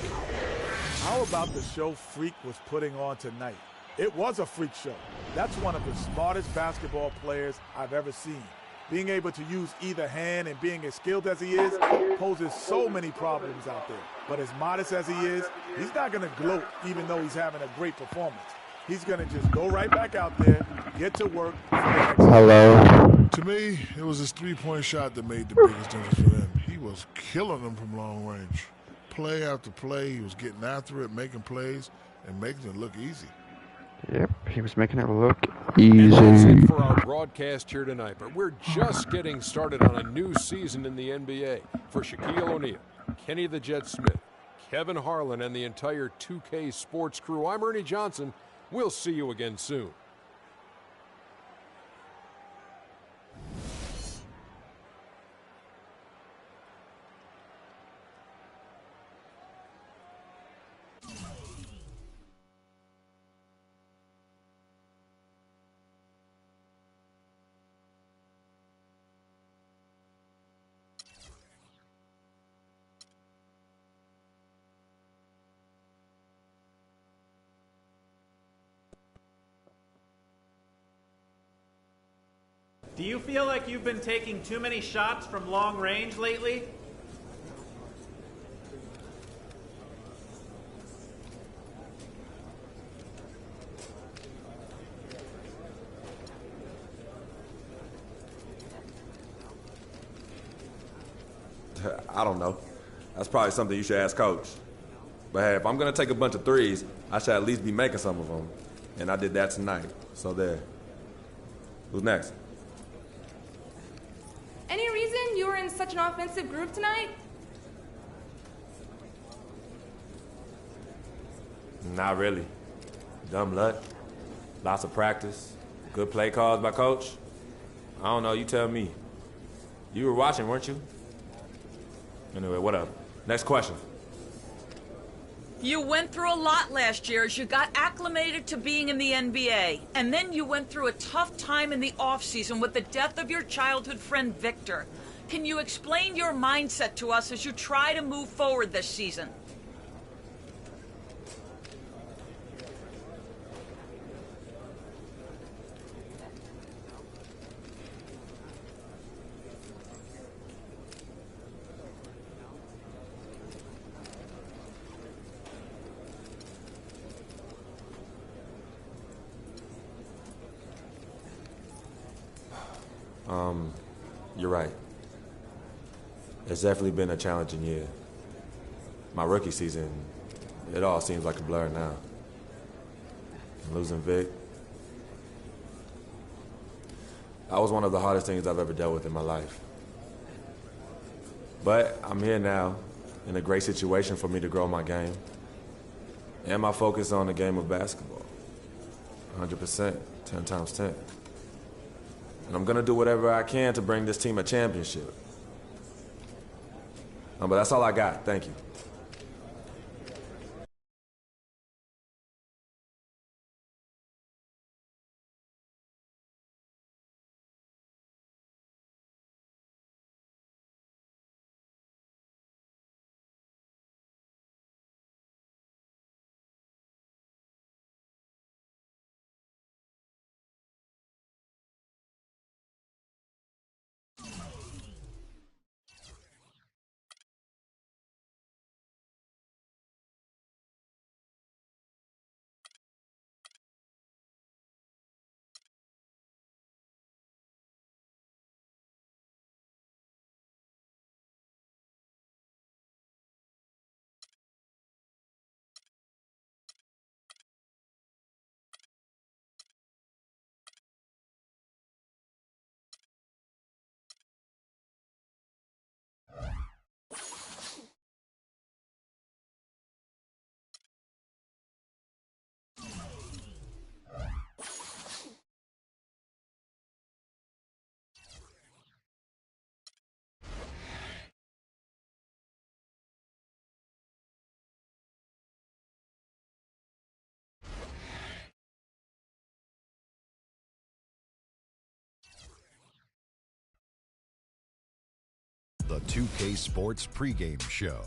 How about the show Freak was putting on tonight? It was a freak show. That's one of the smartest basketball players I've ever seen. Being able to use either hand and being as skilled as he is poses so many problems out there. But as modest as he is, he's not going to gloat even though he's having a great performance. He's going to just go right back out there, get to work. Hello. To me, it was his three-point shot that made the biggest difference for them. He was killing them from long range. Play after play, he was getting after it, making plays, and making it look easy. Yep, he was making it look And that's easy. it for our broadcast here tonight. But we're just getting started on a new season in the NBA. For Shaquille O'Neal, Kenny the Jet Smith, Kevin Harlan, and the entire 2K Sports crew, I'm Ernie Johnson. We'll see you again soon. Do you feel like you've been taking too many shots from long range lately? I don't know. That's probably something you should ask Coach. But hey, if I'm going to take a bunch of threes, I should at least be making some of them. And I did that tonight. So there. Who's next? Any reason you were in such an offensive group tonight? Not really. Dumb luck. Lots of practice. Good play calls by Coach. I don't know, you tell me. You were watching, weren't you? Anyway, what up? Next question. You went through a lot last year as you got acclimated to being in the NBA. And then you went through a tough time in the offseason with the death of your childhood friend, Victor. Can you explain your mindset to us as you try to move forward this season? You're right. It's definitely been a challenging year. My rookie season, it all seems like a blur now. Losing Vic. That was one of the hardest things I've ever dealt with in my life. But I'm here now, in a great situation for me to grow my game. And my focus on the game of basketball. 100%, 10 times 10. And I'm going to do whatever I can to bring this team a championship. But that's all I got. Thank you. the 2K Sports pregame show.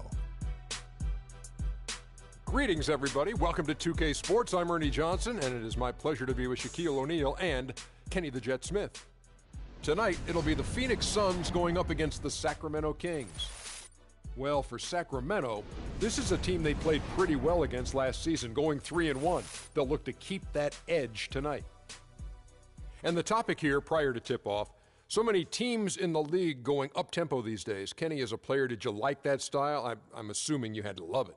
Greetings, everybody. Welcome to 2K Sports. I'm Ernie Johnson, and it is my pleasure to be with Shaquille O'Neal and Kenny the Jet Smith. Tonight, it'll be the Phoenix Suns going up against the Sacramento Kings. Well, for Sacramento, this is a team they played pretty well against last season, going 3-1. They'll look to keep that edge tonight. And the topic here, prior to tip-off, so many teams in the league going up-tempo these days. Kenny, as a player, did you like that style? I'm assuming you had to love it.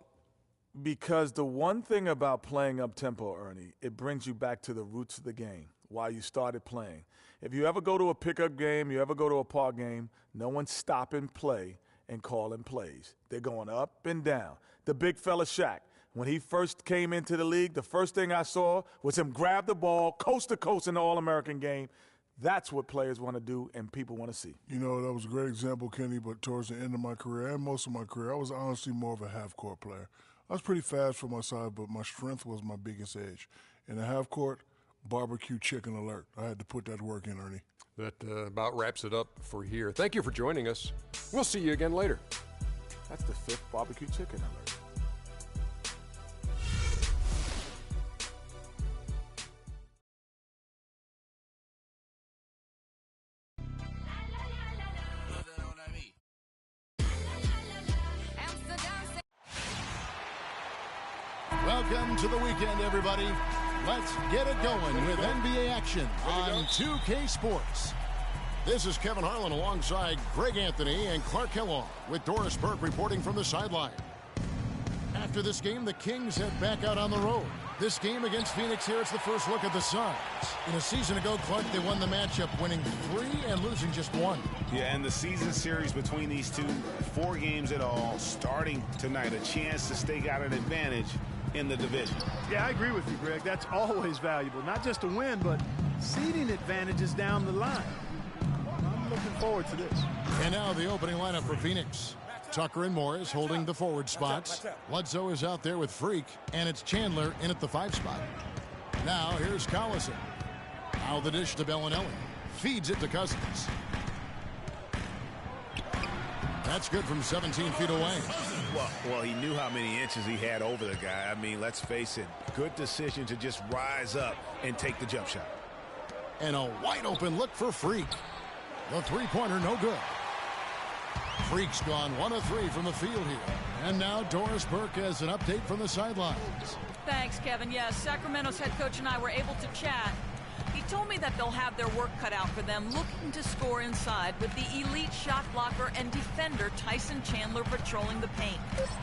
Because the one thing about playing up-tempo, Ernie, it brings you back to the roots of the game, why you started playing. If you ever go to a pickup game, you ever go to a park game, no one's stopping play and calling plays. They're going up and down. The big fella Shaq, when he first came into the league, the first thing I saw was him grab the ball coast to coast in the All-American game. That's what players want to do and people want to see. You know, that was a great example, Kenny, but towards the end of my career and most of my career, I was honestly more of a half-court player. I was pretty fast for my size, but my strength was my biggest edge. In the half-court, barbecue chicken alert. I had to put that work in, Ernie. That about wraps it up for here. Thank you for joining us. We'll see you again later. That's the 5th barbecue chicken alert. Welcome to the weekend, everybody. Let's get it going with NBA action on 2K Sports. This is Kevin Harlan alongside Greg Anthony and Clark Kellogg with Doris Burke reporting from the sideline. After this game, the Kings head back out on the road. This game against Phoenix here, it's the first look at the Suns. In a season ago, Clark, they won the matchup, winning 3 and losing just 1. Yeah, and the season series between these two, 4 games at all, starting tonight, a chance to stake out an advantage in the division. Yeah, I agree with you, Greg. That's always valuable. Not just to win, but seeding advantages down the line. I'm looking forward to this. And now the opening lineup for Phoenix. Tucker and Morris holding the forward spots. Bledsoe is out there with Freak, and it's Chandler in at the 5 spot. Now here's Collison. Now the dish to Bellinelli. Feeds it to Cousins. That's good from 17 feet away. Well, he knew how many inches he had over the guy. I mean, let's face it, good decision to just rise up and take the jump shot. And a wide open look for Freak. The three-pointer no good. Freak's gone 1 of 3 from the field here. And now Doris Burke has an update from the sidelines. Thanks, Kevin. Yes, Sacramento's head coach and I were able to chat. He told me that they'll have their work cut out for them looking to score inside with the elite shot blocker and defender Tyson Chandler patrolling the paint.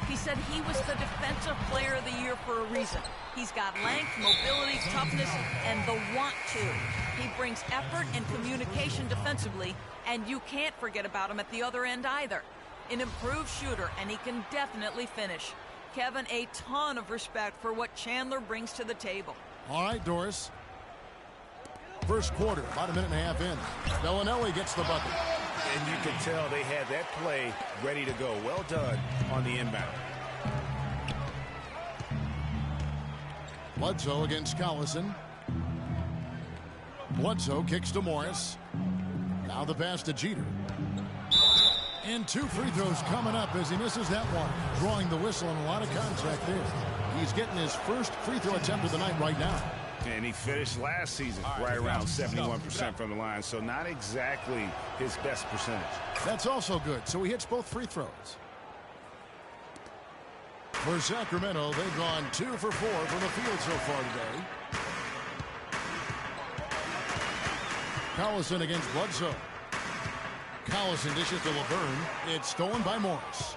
He said he was the defensive player of the year for a reason. He's got length, mobility, toughness, and the want to. He brings effort and communication defensively, and you can't forget about him at the other end either. An improved shooter, and he can definitely finish. Kevin, a ton of respect for what Chandler brings to the table. All right, Doris. First quarter, about a minute and a half in. Bellinelli gets the bucket. And you can tell they had that play ready to go. Well done on the inbound. Bledsoe against Collison. Bledsoe kicks to Morris. Now the pass to Jeter. And 2 free throws coming up as he misses that one. Drawing the whistle and a lot of contact there. He's getting his first free throw attempt of the night right now. And he finished last season right around 71% from the line, so not exactly his best percentage. That's also good, so he hits both free throws. For Sacramento, they've gone 2 for 4 from the field so far today. Collison against Bledsoe. Collison dishes to Laverne. It's stolen by Morris.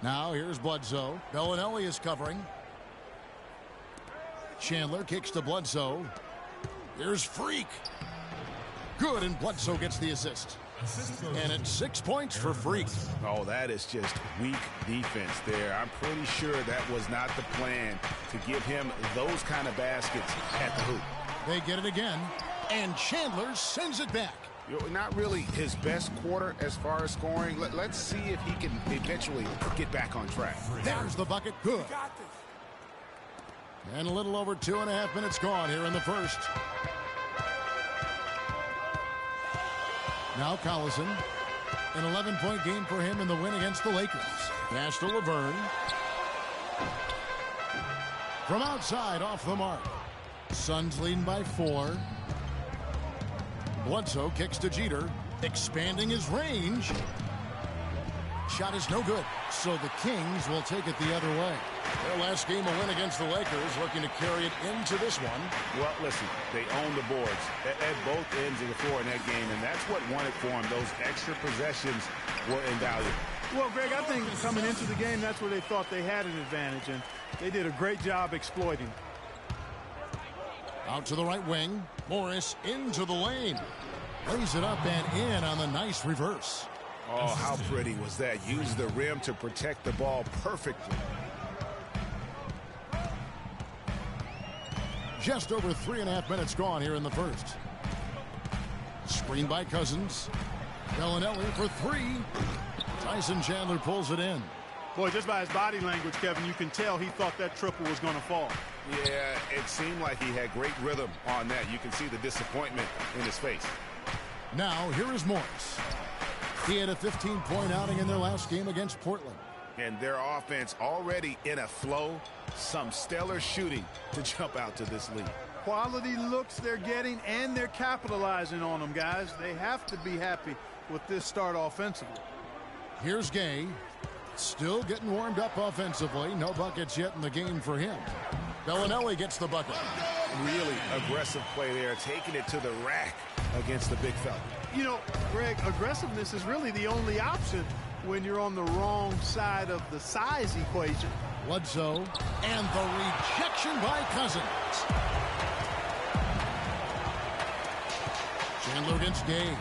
Now here's Bledsoe. Bellinelli is covering. Chandler kicks to Bledsoe. Here's Freak. Good, and Bledsoe gets the assist. And it's 6 points for Freak. Oh, that is just weak defense there. I'm pretty sure that was not the plan to give him those kind of baskets at the hoop. They get it again, and Chandler sends it back. Not really his best quarter as far as scoring. Let's see if he can eventually get back on track. There's the bucket. Good. And a little over 2.5 minutes gone here in the first. Now Collison. An 11-point game for him in the win against the Lakers. Pass to Laverne. From outside, off the mark. Suns leading by 4. Bledsoe kicks to Jeter, expanding his range. Shot is no good, so the Kings will take it the other way. Their last game a win against the Lakers, looking to carry it into this one. Well, listen, they own the boards at both ends of the floor in that game, and that's what won it for them. Those extra possessions were invaluable. Well, Greg, I think coming into the game, that's where they thought they had an advantage, and they did a great job exploiting. Out to the right wing. Morris into the lane. Lays it up and in on the nice reverse. Oh, how pretty was that? Used the rim to protect the ball perfectly. Just over 3.5 minutes gone here in the first. Screen by Cousins. Bellinelli for 3. Tyson Chandler pulls it in. Boy, just by his body language, Kevin, you can tell he thought that triple was going to fall. Yeah, it seemed like he had great rhythm on that. You can see the disappointment in his face. Now, here is Morris. He had a 15-point outing in their last game against Portland. And their offense already in a flow. Some stellar shooting to jump out to this lead. Quality looks they're getting, and they're capitalizing on them, guys. They have to be happy with this start offensively. Here's Gay. Still getting warmed up offensively. No buckets yet in the game for him. Bellinelli gets the bucket. Really aggressive play there, taking it to the rack against the big fella. You know, Greg, aggressiveness is really the only option when you're on the wrong side of the size equation. Bledsoe, and the rejection by Cousins. Chandler against Gay.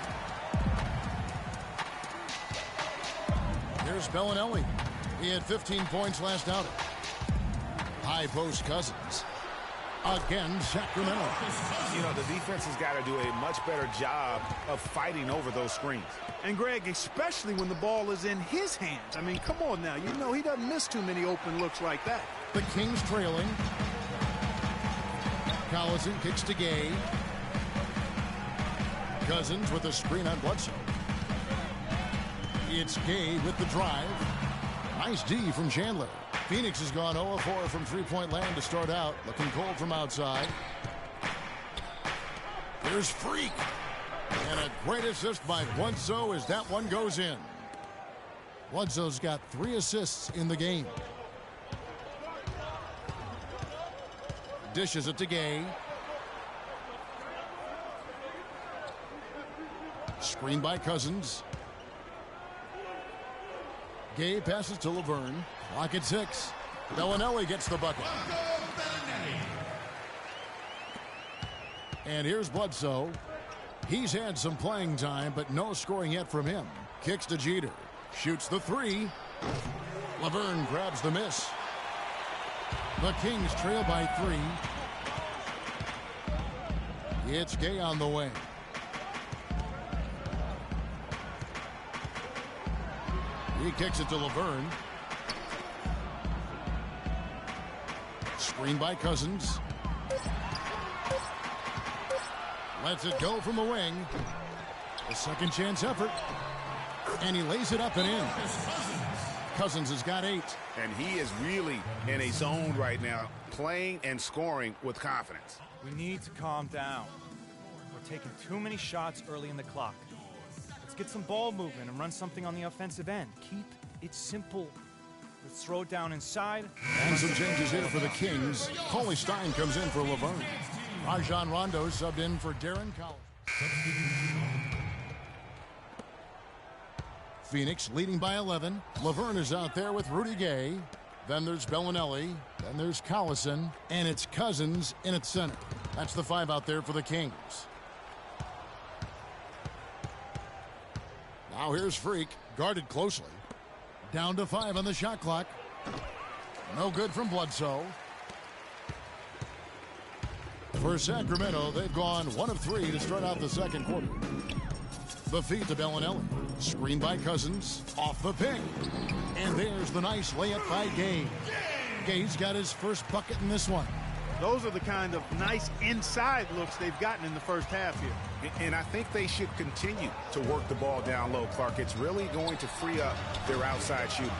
Here's Bellinelli. He had 15 points last outing. High post Cousins. Again, Sacramento. You know, the defense has got to do a much better job of fighting over those screens. And, Greg, especially when the ball is in his hands. I mean, come on now. You know he doesn't miss too many open looks like that. The Kings trailing. Collison kicks to Gay. Cousins with a screen on Bledsoe. It's Gay with the drive. Nice D from Chandler. Phoenix has gone 0-4 from three-point land to start out. Looking cold from outside. Here's Freak. And a great assist by Bledsoe as that one goes in. Bledsoe's got 3 assists in the game. Dishes it to Gay. Screen by Cousins. Gay passes to Laverne. Clock at 6. Bellinelli gets the bucket. And here's Bledsoe. He's had some playing time, but no scoring yet from him. Kicks to Jeter. Shoots the 3. Laverne grabs the miss. The Kings trail by 3. It's Gay on the way. He kicks it to Laverne. Screen by Cousins. Lets it go from the wing. A second chance effort. And he lays it up and in. Cousins has got 8. And he is really in a zone right now, playing and scoring with confidence. We need to calm down. We're taking too many shots early in the clock. Let's get some ball movement and run something on the offensive end. Keep it simple. Let's throw it down inside. And some changes here for the Kings. Coley Stein comes in for Laverne. Rajon Rondo subbed in for Darren Collins. Phoenix leading by 11. Laverne is out there with Rudy Gay. Then there's Bellinelli. Then there's Collison. And it's Cousins in its center. That's the 5 out there for the Kings. Now here's Freak, guarded closely. Down to 5 on the shot clock. No good from Bledsoe. For Sacramento, they've gone 1 of 3 to start out the second quarter. The feed to Bellinelli. Screen by Cousins. Off the pick. And there's the nice layup by Gay. Gay's got his first bucket in this one. Those are the kind of nice inside looks they've gotten in the first half here. And I think they should continue to work the ball down low, Clark. It's really going to free up their outside shooting.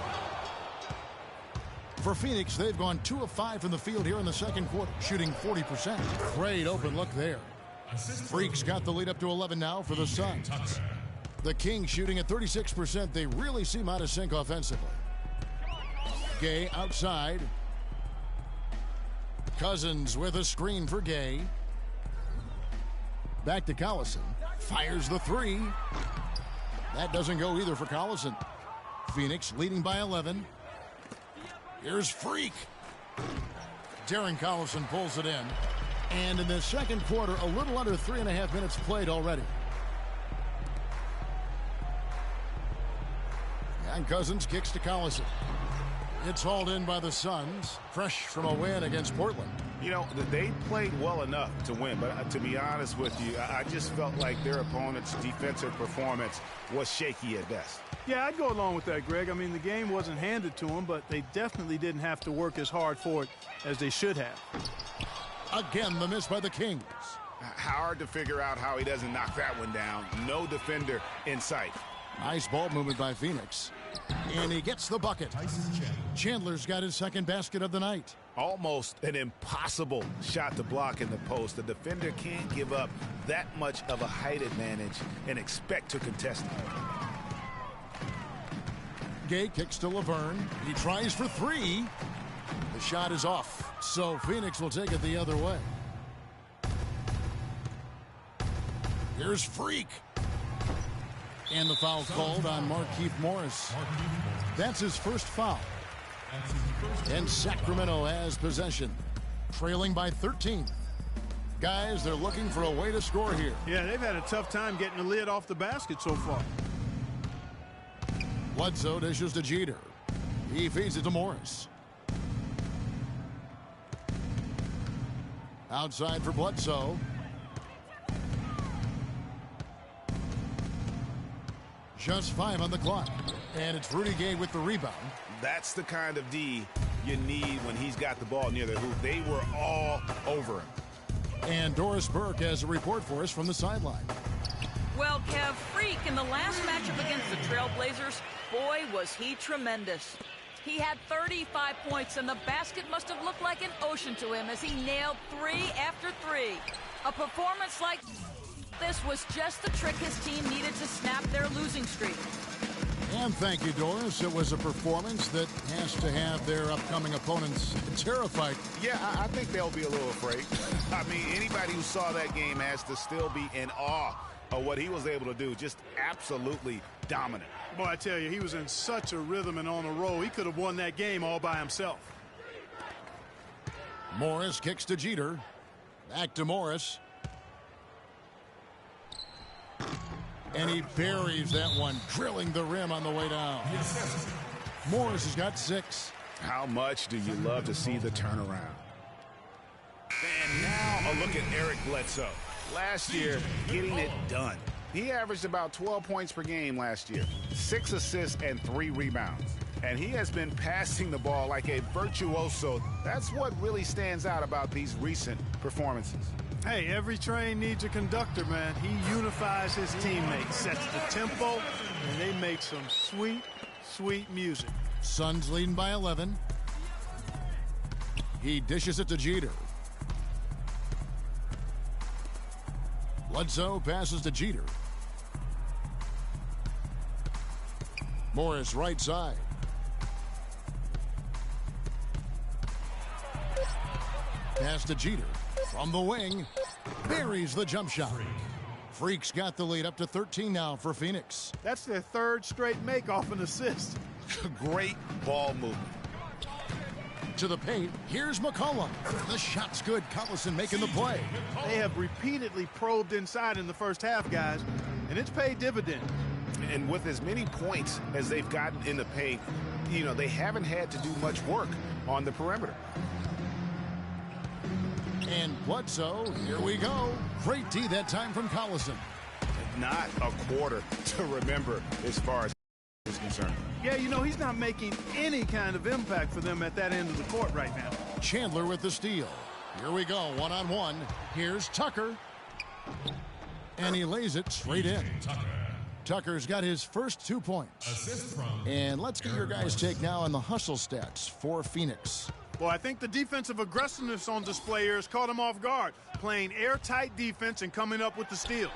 For Phoenix, they've gone 2 of 5 from the field here in the second quarter, shooting 40%. Great open look there. Freaks got the lead up to 11 now for the Suns. The Kings shooting at 36%. They really seem out of sync offensively. Gay outside. Cousins with a screen for Gay. Back to Collison. Fires the 3. That doesn't go either for Collison. Phoenix leading by 11. Here's Freak. Darren Collison pulls it in. And in the second quarter, a little under 3.5 minutes played already. And Cousins kicks to Collison. It's hauled in by the Suns, fresh from a win against Portland. You know, they played well enough to win, but to be honest with you, I just felt like their opponent's defensive performance was shaky at best. Yeah, I'd go along with that, Greg. I mean, the game wasn't handed to them, but they definitely didn't have to work as hard for it as they should have. Again, the miss by the Kings. Hard to figure out how he doesn't knock that one down. No defender in sight. Nice ball movement by Phoenix. And he gets the bucket. Chandler's got his second basket of the night. Almost an impossible shot to block in the post. The defender can't give up that much of a height advantage and expect to contest it. Gay kicks to Laverne. He tries for 3. The shot is off. So Phoenix will take it the other way. Here's Freak. And the foul called on Markieff Morris. That's his first foul. And Sacramento has possession, trailing by 13. Guys, they're looking for a way to score here. Yeah, they've had a tough time getting the lid off the basket so far. Bledsoe dishes to Jeter. He feeds it to Morris. Outside for Bledsoe. Just 5 on the clock. And it's Rudy Gay with the rebound. That's the kind of D you need when he's got the ball near the hoop. They were all over him. And Doris Burke has a report for us from the sideline. Well, Kev, Freak in the last matchup against the Trailblazers, boy, was he tremendous. He had 35 points, and the basket must have looked like an ocean to him as he nailed 3 after 3. A performance like this was just the trick his team needed to snap their losing streak. And thank you, Doris. It was a performance that has to have their upcoming opponents terrified. Yeah, I think they'll be a little afraid. I mean, anybody who saw that game has to still be in awe of what he was able to do. Just absolutely dominant. Boy, I tell you, he was in such a rhythm and on a roll. He could have won that game all by himself. Morris kicks to Jeter. Back to Morris. And he buries that one, drilling the rim on the way down. Morris has got 6. How much do you love to see the turnaround? And now a look at Eric Bledsoe. Last year, getting it done. He averaged about 12 points per game last year, 6 assists and 3 rebounds. And he has been passing the ball like a virtuoso. That's what really stands out about these recent performances. Hey, every train needs a conductor, man. He unifies his teammates, sets the tempo, and they make some sweet, sweet music. Suns leading by 11. He dishes it to Jeter. Bledsoe passes to Jeter. Morris right side. Pass to Jeter. From the wing, buries the jump shot. Freak's got the lead up to 13 now for Phoenix. That's their 3rd straight make off an assist. Great ball movement. To the paint, here's McCollum. The shot's good. Collison making the play. They have repeatedly probed inside in the first half, guys, and it's paid dividend. And with as many points as they've gotten in the paint, you know, they haven't had to do much work on the perimeter. And Bledsoe, here we go. Great D that time from Collison. Not a quarter to remember as far as is concerned. Yeah, you know, he's not making any kind of impact for them at that end of the court right now. Chandler with the steal. Here we go, one-on-one. Here's Tucker. And he lays it straight in. Tucker's got his first 2 points. And let's get your guys' take now on the hustle stats for Phoenix. Well, I think the defensive aggressiveness on display here has caught him off guard, playing airtight defense and coming up with the steals.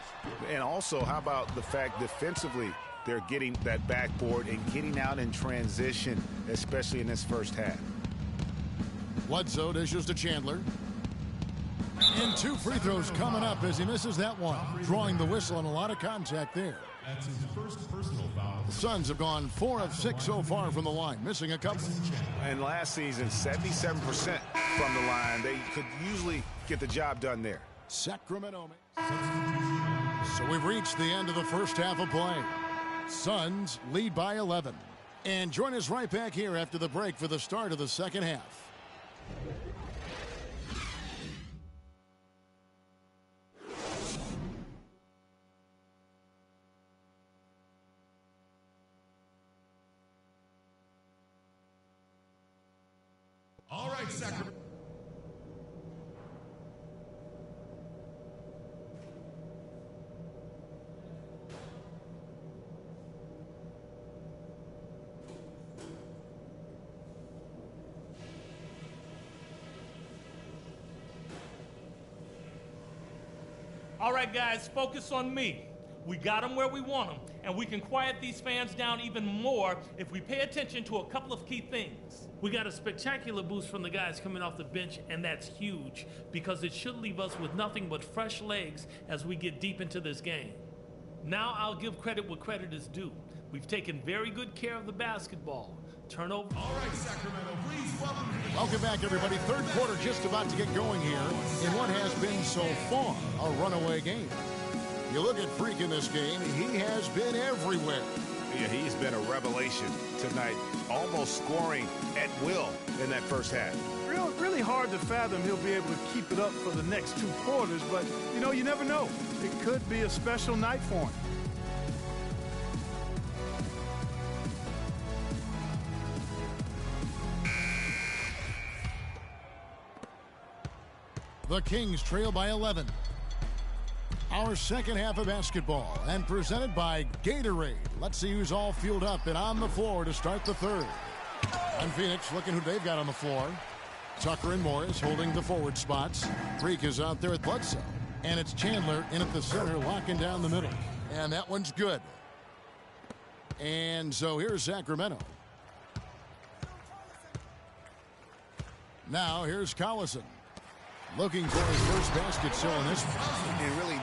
And also, how about the fact defensively they're getting that backboard and getting out in transition, especially in this first half. Bledsoe dishes to Chandler. And 2 free throws coming up as he misses that one, drawing the whistle on a lot of contact there. That's his first personal foul. The Suns have gone 4 of 6 so far from the line, missing a couple. And last season, 77% from the line. They could usually get the job done there. Sacramento. So we've reached the end of the first half of play. Suns lead by 11. And join us right back here after the break for the start of the second half. All right, Sacramento. All right, guys, focus on me. We got them where we want them, and we can quiet these fans down even more if we pay attention to a couple of key things. We got a spectacular boost from the guys coming off the bench, and that's huge because it should leave us with nothing but fresh legs as we get deep into this game. Now I'll give credit what credit is due. We've taken very good care of the basketball. Turnover. All right, Sacramento, please welcome. Welcome back, everybody. Third quarter just about to get going here in what has been so far a runaway game. You look at Freak in this game, he has been everywhere. Yeah, he's been a revelation tonight, almost scoring at will in that first half. Really hard to fathom he'll be able to keep it up for the next 2 quarters, but, you never know. It could be a special night for him. The Kings trail by 11. Our second half of basketball, and presented by Gatorade. Let's see who's all fueled up and on the floor to start the third. And Phoenix looking who they've got on the floor. Tucker and Morris holding the forward spots. Freak is out there with Bledsoe. And it's Chandler in at the center, locking down the middle. And that one's good. And so here's Sacramento. Now here's Collison. Looking for his first basket still in this one. And really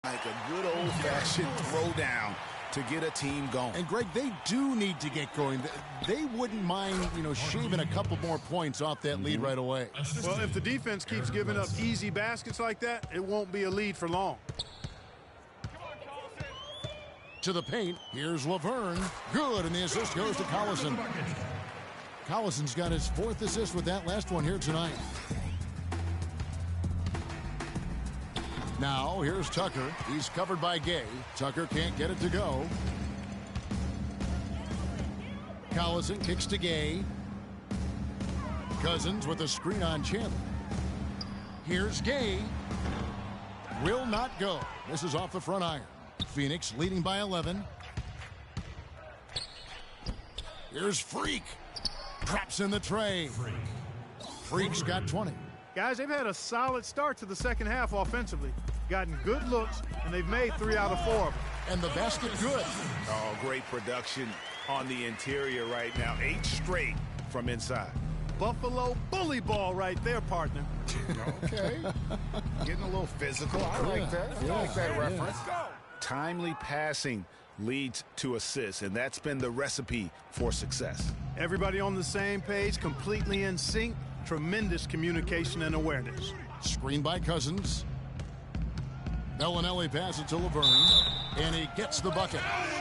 like a good old-fashioned throwdown to get a team going. And Greg, they do need to get going. They wouldn't mind, shaving a couple more points off that lead right away. Well, if the defense keeps giving up easy baskets like that, it won't be a lead for long. To the paint, here's Laverne. Good, and the assist goes to Collison. Collison's got his 4th assist with that last one here tonight. Now, here's Tucker. He's covered by Gay. Tucker can't get it to go. Collison kicks to Gay. Cousins with a screen on Chandler. Here's Gay. Will not go. This is off the front iron. Phoenix leading by 11. Here's Freak. Drops in the tray. Freak's got 20. Guys, they've had a solid start to the second half offensively. Gotten good looks, and they've made 3 out of 4 of them. And the basket good. Oh, great production on the interior right now. 8 straight from inside. Buffalo bully ball right there, partner. Okay. Getting a little physical. I like that. I like that reference. Timely passing leads to assists, and that's been the recipe for success. Everybody on the same page, completely in sync. Tremendous communication and awareness. Screen by Cousins. Bellinelli passes to Laverne, and he gets the bucket.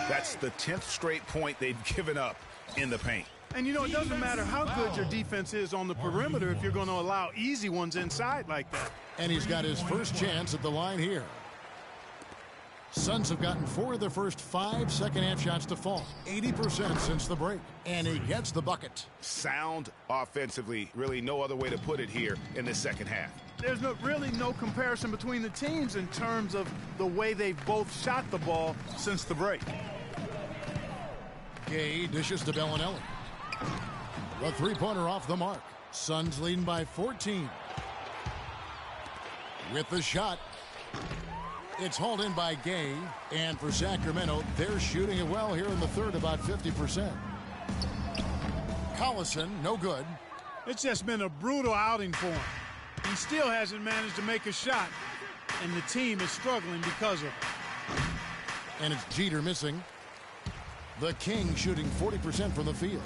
That's the 10th straight point they've given up in the paint. And it doesn't matter how good your defense is on the perimeter if you're going to allow easy ones inside like that. And he's got his first chance at the line here. Suns have gotten 4 of their first 5 second-half shots to fall. 80% since the break. And he gets the bucket. Sound offensively. Really no other way to put it here in the second half. There's really no comparison between the teams in terms of the way they've both shot the ball since the break. Gay dishes to Bellinelli. The three-pointer off the mark. Suns leading by 14. With the shot. It's hauled in by Gay. And for Sacramento, they're shooting it well here in the third, about 50%. Collison, no good. It's just been a brutal outing for him. He still hasn't managed to make a shot, and the team is struggling because of it. And it's Jeter missing. The Kings shooting 40% from the field.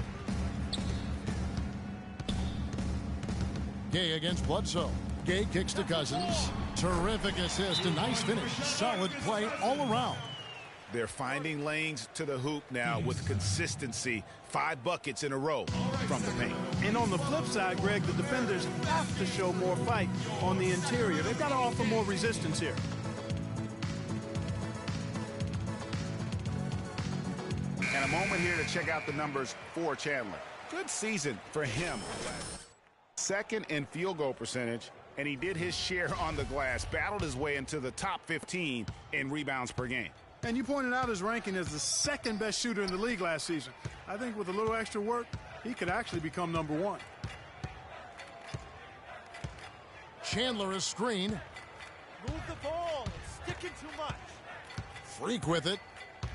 Gay against Bledsoe. Gay kicks to Cousins. Terrific assist, a nice finish. Solid play all around. They're finding lanes to the hoop now with consistency. 5 buckets in a row from the paint. And on the flip side, Greg, the defenders have to show more fight on the interior. They've got to offer more resistance here. And a moment here to check out the numbers for Chandler. Good season for him. Second in field goal percentage, and he did his share on the glass, battled his way into the top 15 in rebounds per game. And you pointed out his ranking as the second best shooter in the league last season. I think with a little extra work, he could actually become number 1. Chandler a screen. Move the ball. It's sticking too much. Freak with it.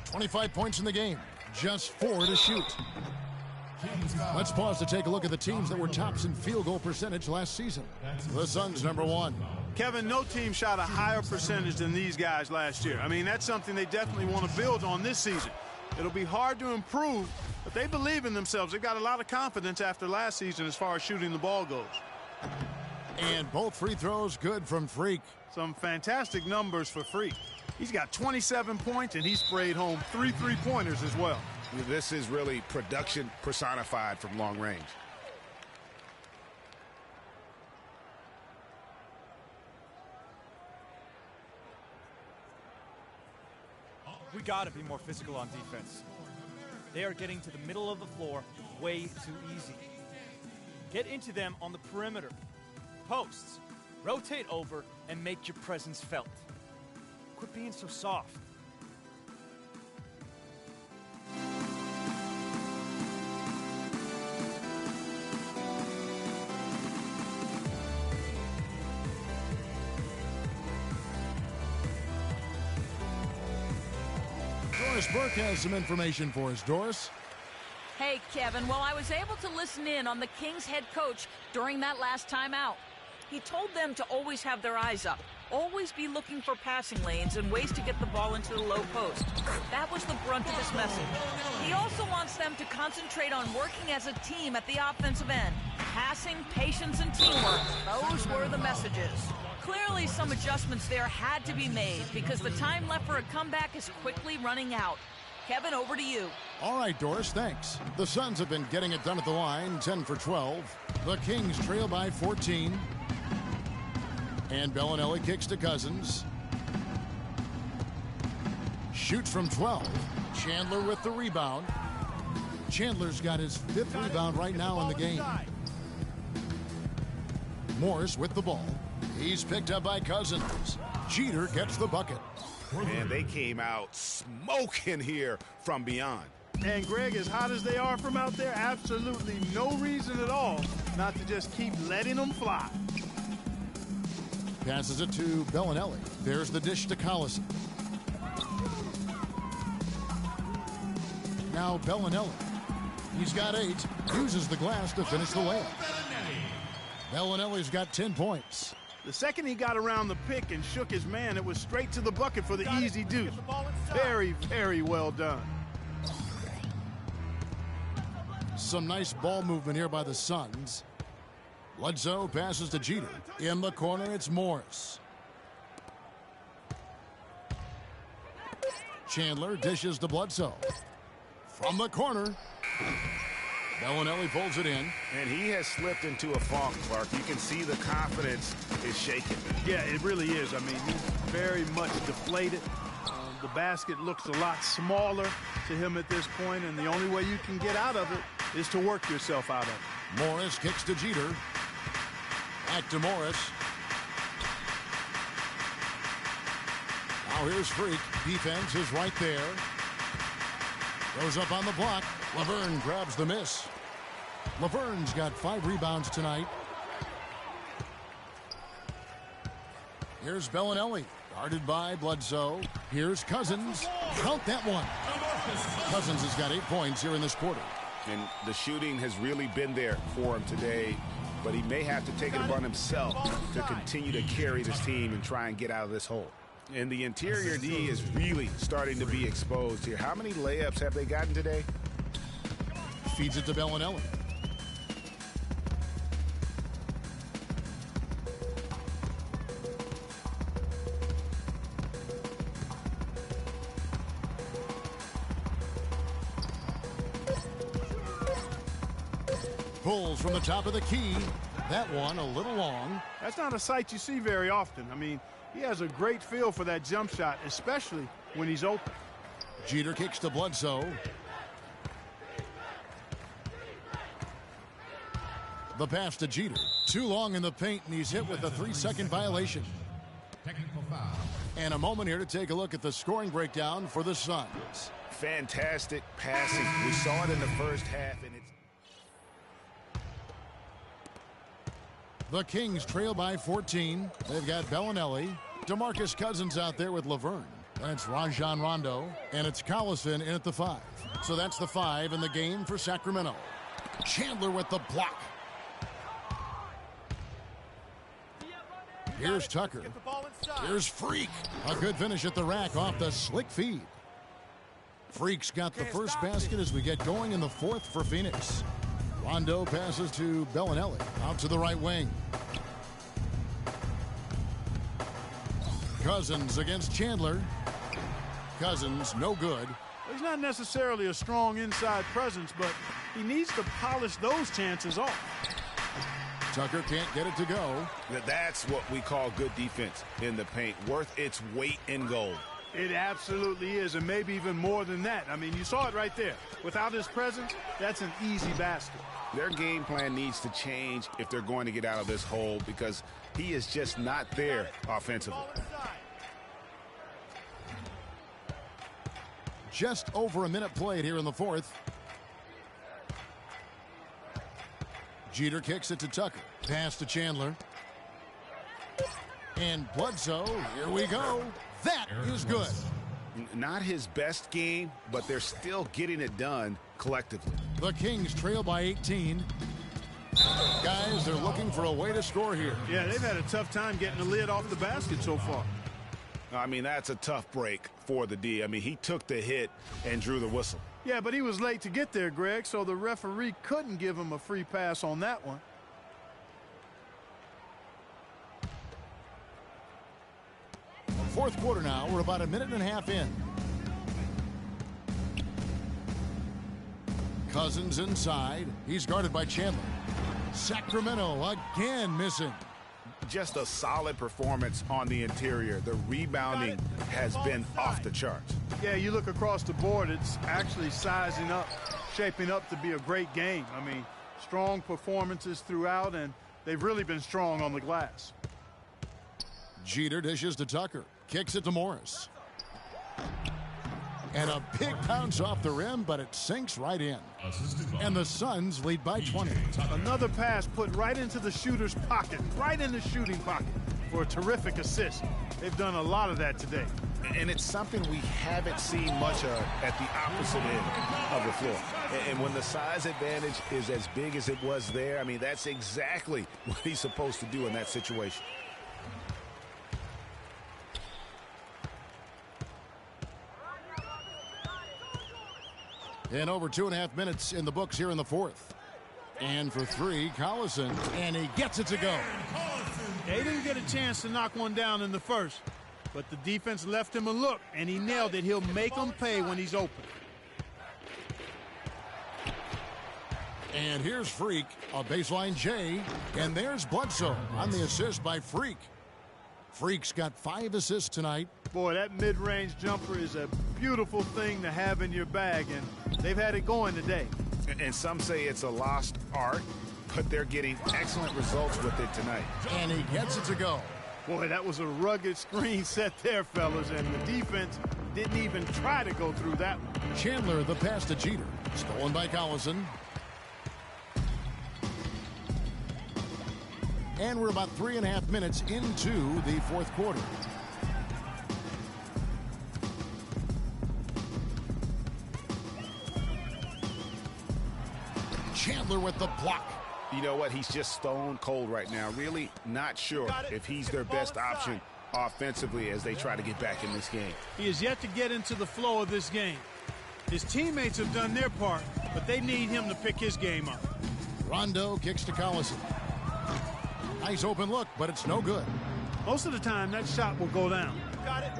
25 points in the game. Just 4 to shoot. Let's pause to take a look at the teams that were tops in field goal percentage last season. The Suns, number 1. Kevin, no team shot a higher percentage than these guys last year. I mean, that's something they definitely want to build on this season. It'll be hard to improve, but they believe in themselves. They've got a lot of confidence after last season as far as shooting the ball goes. And both free throws good from Freak. Some fantastic numbers for Freak. He's got 27 points, and he sprayed home 3 3-pointers as well. This is really production personified from long range. We got to be more physical on defense. They are getting to the middle of the floor way too easy. Get into them on the perimeter. Posts. Rotate over and make your presence felt. Quit being so soft. Doris Burke has some information for us. Doris? Hey, Kevin. Well, I was able to listen in on the Kings head coach during that last timeout. He told them to always have their eyes up, always be looking for passing lanes and ways to get the ball into the low post. That was the brunt of his message. He also wants them to concentrate on working as a team at the offensive end. Passing, patience, and teamwork. Those were the messages. Clearly, some adjustments there had to be made because the time left for a comeback is quickly running out. Kevin, over to you. All right, Doris, thanks. The Suns have been getting it done at the line, 10 for 12. The Kings trail by 14. And Bellinelli kicks to Cousins. Shoots from 12. Chandler with the rebound. Chandler's got his 5th rebound right now in the game. Morris with the ball. He's picked up by Cousins. Jeter gets the bucket. And they came out smoking here from beyond. And Greg, as hot as they are from out there, absolutely no reason at all not to just keep letting them fly. Passes it to Bellinelli. There's the dish to Collison. Now Bellinelli. He's got 8. Uses the glass to finish the layup. Bellinelli's got 10 points. The second he got around the pick and shook his man, it was straight to the bucket for the easy deuce. Very, very well done. Some nice ball movement here by the Suns. Bledsoe passes to Jeter. In the corner, it's Morris. Chandler dishes to Bledsoe. From the corner. Bellinelli pulls it in. And he has slipped into a funk, Clark. You can see the confidence is shaking. Yeah, it really is. I mean, he's very much deflated. The basket looks a lot smaller to him at this point, and the only way you can get out of it is to work yourself out of it. Morris kicks to Jeter. Back to Morris. Now here's Freak. Defense is right there. Goes up on the block. Laverne grabs the miss. Laverne's got 5 rebounds tonight. Here's Bellinelli, guarded by Bledsoe. Here's Cousins. Count that one. Cousins has got 8 points here in this quarter. And the shooting has really been there for him today, but he may have to take it upon himself to continue to carry this team and try and get out of this hole. And the interior D is really starting to be exposed here. How many layups have they gotten today? Feeds it to Bellinelli. Pulls from the top of the key. That one a little long. That's not a sight you see very often. I mean, he has a great feel for that jump shot, especially when he's open. Jeter kicks to Bledsoe. The pass to Jeter. Too long in the paint, and he's hit with a 3-second violation. Technical foul. And a moment here to take a look at the scoring breakdown for the Suns. Fantastic passing. We saw it in the first half, and it's... The Kings trail by 14. They've got Bellinelli. DeMarcus Cousins out there with Laverne. And it's Rajon Rondo. And it's Collison in at the 5. So that's the 5 in the game for Sacramento. Chandler with the block. Here's Tucker. Here's Freak. A good finish at the rack off the slick feed. Freak's got the first basket as we get going in the 4th for Phoenix. Rondo passes to Bellinelli. Out to the right wing. Cousins against Chandler. Cousins, no good. He's not necessarily a strong inside presence, but he needs to polish those chances off. Tucker can't get it to go. That's what we call good defense in the paint. Worth its weight in gold. It absolutely is, and maybe even more than that. I mean, you saw it right there. Without his presence, that's an easy basket. Their game plan needs to change if they're going to get out of this hole, because he is just not there offensively. Just over a minute played here in the 4th. Jeter kicks it to Tucker. Pass to Chandler. And Bledsoe, here we go. That is good. Not his best game, but they're still getting it done collectively. The Kings trail by 18. Guys, they're looking for a way to score here. Yeah, they've had a tough time getting the lid off the basket so far. I mean, that's a tough break for the D. I mean, he took the hit and drew the whistle. Yeah, but he was late to get there, Greg, so the referee couldn't give him a free pass on that one. Fourth quarter now. We're about a minute and a half in. Cousins inside. He's guarded by Chandler. Sacramento again missing. Just a solid performance on the interior. The rebounding has been off the charts. Yeah, you look across the board, it's actually sizing up, shaping up to be a great game. I mean, strong performances throughout, and they've really been strong on the glass. Jeter dishes to Tucker. Kicks it to Morris. And a big bounce off the rim, but it sinks right in. And the Suns lead by 20. Another pass put right into the shooter's pocket, right in the shooting pocket for a terrific assist. They've done a lot of that today. And it's something we haven't seen much of at the opposite end of the floor. And when the size advantage is as big as it was there, I mean, that's exactly what he's supposed to do in that situation. And over 2.5 minutes in the books here in the 4th. And for 3, Collison, and he gets it to go. They didn't get a chance to knock one down in the first, but the defense left him a look, and he nailed it. He'll make them pay when he's open. And here's Freak, a baseline J, and there's Bledsoe on the assist by Freak. Freak's got 5 assists tonight. Boy, that mid-range jumper is a beautiful thing to have in your bag, and they've had it going today. And some say it's a lost art, but they're getting excellent results with it tonight. And he gets it to go. Boy, that was a rugged screen set there, fellas, and the defense didn't even try to go through that one. Chandler, the pass to Jeter. Stolen by Collison. And we're about 3.5 minutes into the fourth quarter. Chandler with the block. You know what? He's just stone cold right now. Really not sure if he's their best option offensively as they try to get back in this game. He is yet to get into the flow of this game. His teammates have done their part, but they need him to pick his game up. Rondo kicks to Collison. Nice open look, but it's no good. Most of the time, that shot will go down.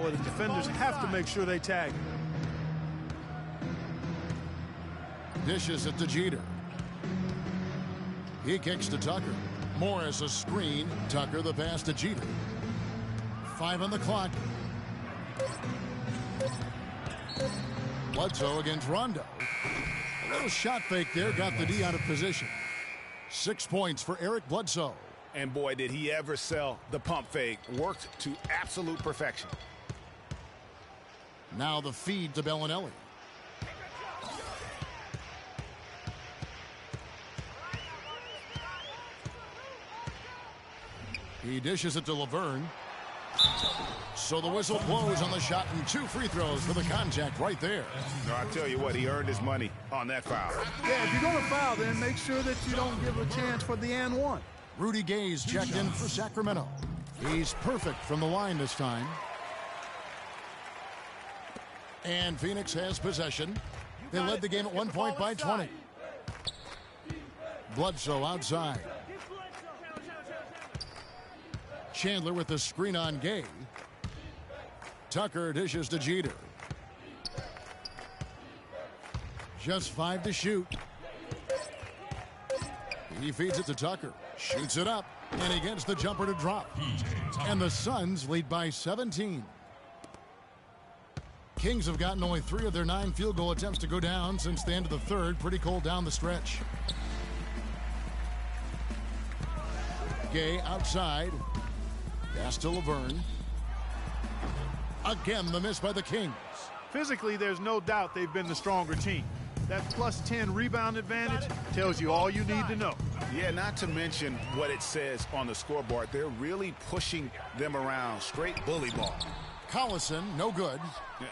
Or the defenders have to make sure they tag him. Dishes it to Jeter. He kicks to Tucker. Morris a screen. Tucker the pass to Jeter. 5 on the clock. Bledsoe against Rondo. A little shot fake there, got the D out of position. 6 points for Eric Bledsoe. And boy, did he ever sell the pump fake. Worked to absolute perfection. Now the feed to Bellinelli. He dishes it to Laverne. So the whistle blows on the shot and 2 free throws for the contact right there. No, I tell you what, he earned his money on that foul. Yeah, if you're going to foul, then make sure that you don't give a chance for the and one. Rudy Gay's checked in for Sacramento. He's perfect from the line this time. And Phoenix has possession. They led the game at 1 point by 20. Bledsoe outside. Chandler with the screen on Gay. Tucker dishes to Jeter. Just 5 to shoot. He feeds it to Tucker. Shoots it up. And he gets the jumper to drop. And the Suns lead by 17. Kings have gotten only 3 of their 9 field goal attempts to go down since the end of the third. Pretty cold down the stretch. Gay outside. Pass to Laverne. Again, the miss by the Kings. Physically, there's no doubt they've been the stronger team. That plus 10 rebound advantage tells you all you need to know. Yeah, not to mention what it says on the scoreboard. They're really pushing them around. Straight bully ball. Collison, no good.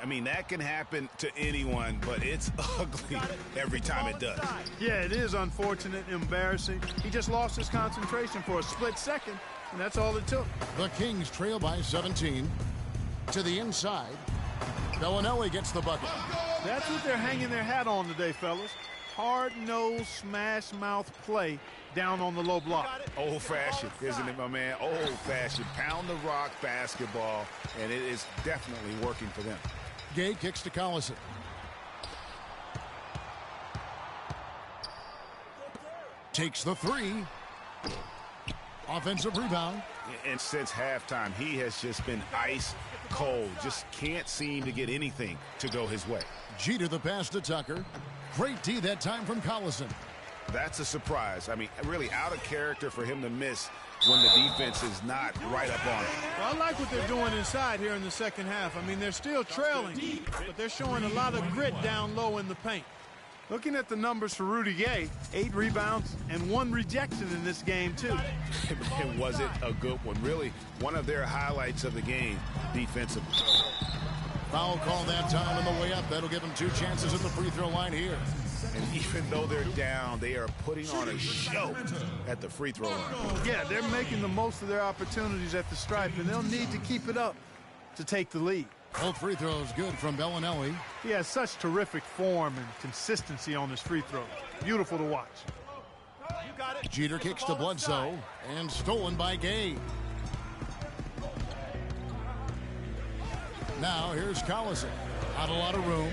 I mean, that can happen to anyone, but it's ugly every time it does. Yeah, it is unfortunate, embarrassing. He just lost his concentration for a split second, and that's all it took. The Kings trail by 17. To the inside. Bellinelli gets the bucket. That's what they're hanging their hat on today, fellas. Hard-nosed, smash-mouth play down on the low block. Old-fashioned, isn't it, my man? Old-fashioned. Pound the rock basketball, and it is definitely working for them. Gay kicks to Collison. Takes the 3. Offensive rebound. And since halftime, he has just been ice cold. Just can't seem to get anything to go his way. Jeter the pass to Tucker. Great D that time from Collison. That's a surprise. I mean, really out of character for him to miss when the defense is not right up on him. Well, I like what they're doing inside here in the second half. I mean, they're still trailing, but they're showing a lot of grit down low in the paint. Looking at the numbers for Rudy Gay, 8 rebounds and 1 rejection in this game, too. And was it a good one? Really, one of their highlights of the game defensively. Foul call that time on the way up. That'll give them 2 chances at the free throw line here. And even though they're down, they are putting on a show at the free throw line. Yeah, they're making the most of their opportunities at the stripe, and they'll need to keep it up to take the lead. Both free throws good from Bellinelli. He has such terrific form and consistency on his free throws. Beautiful to watch. Jeter kicks to Bledsoe and stolen by Gay. Now here's Collison. Not a lot of room.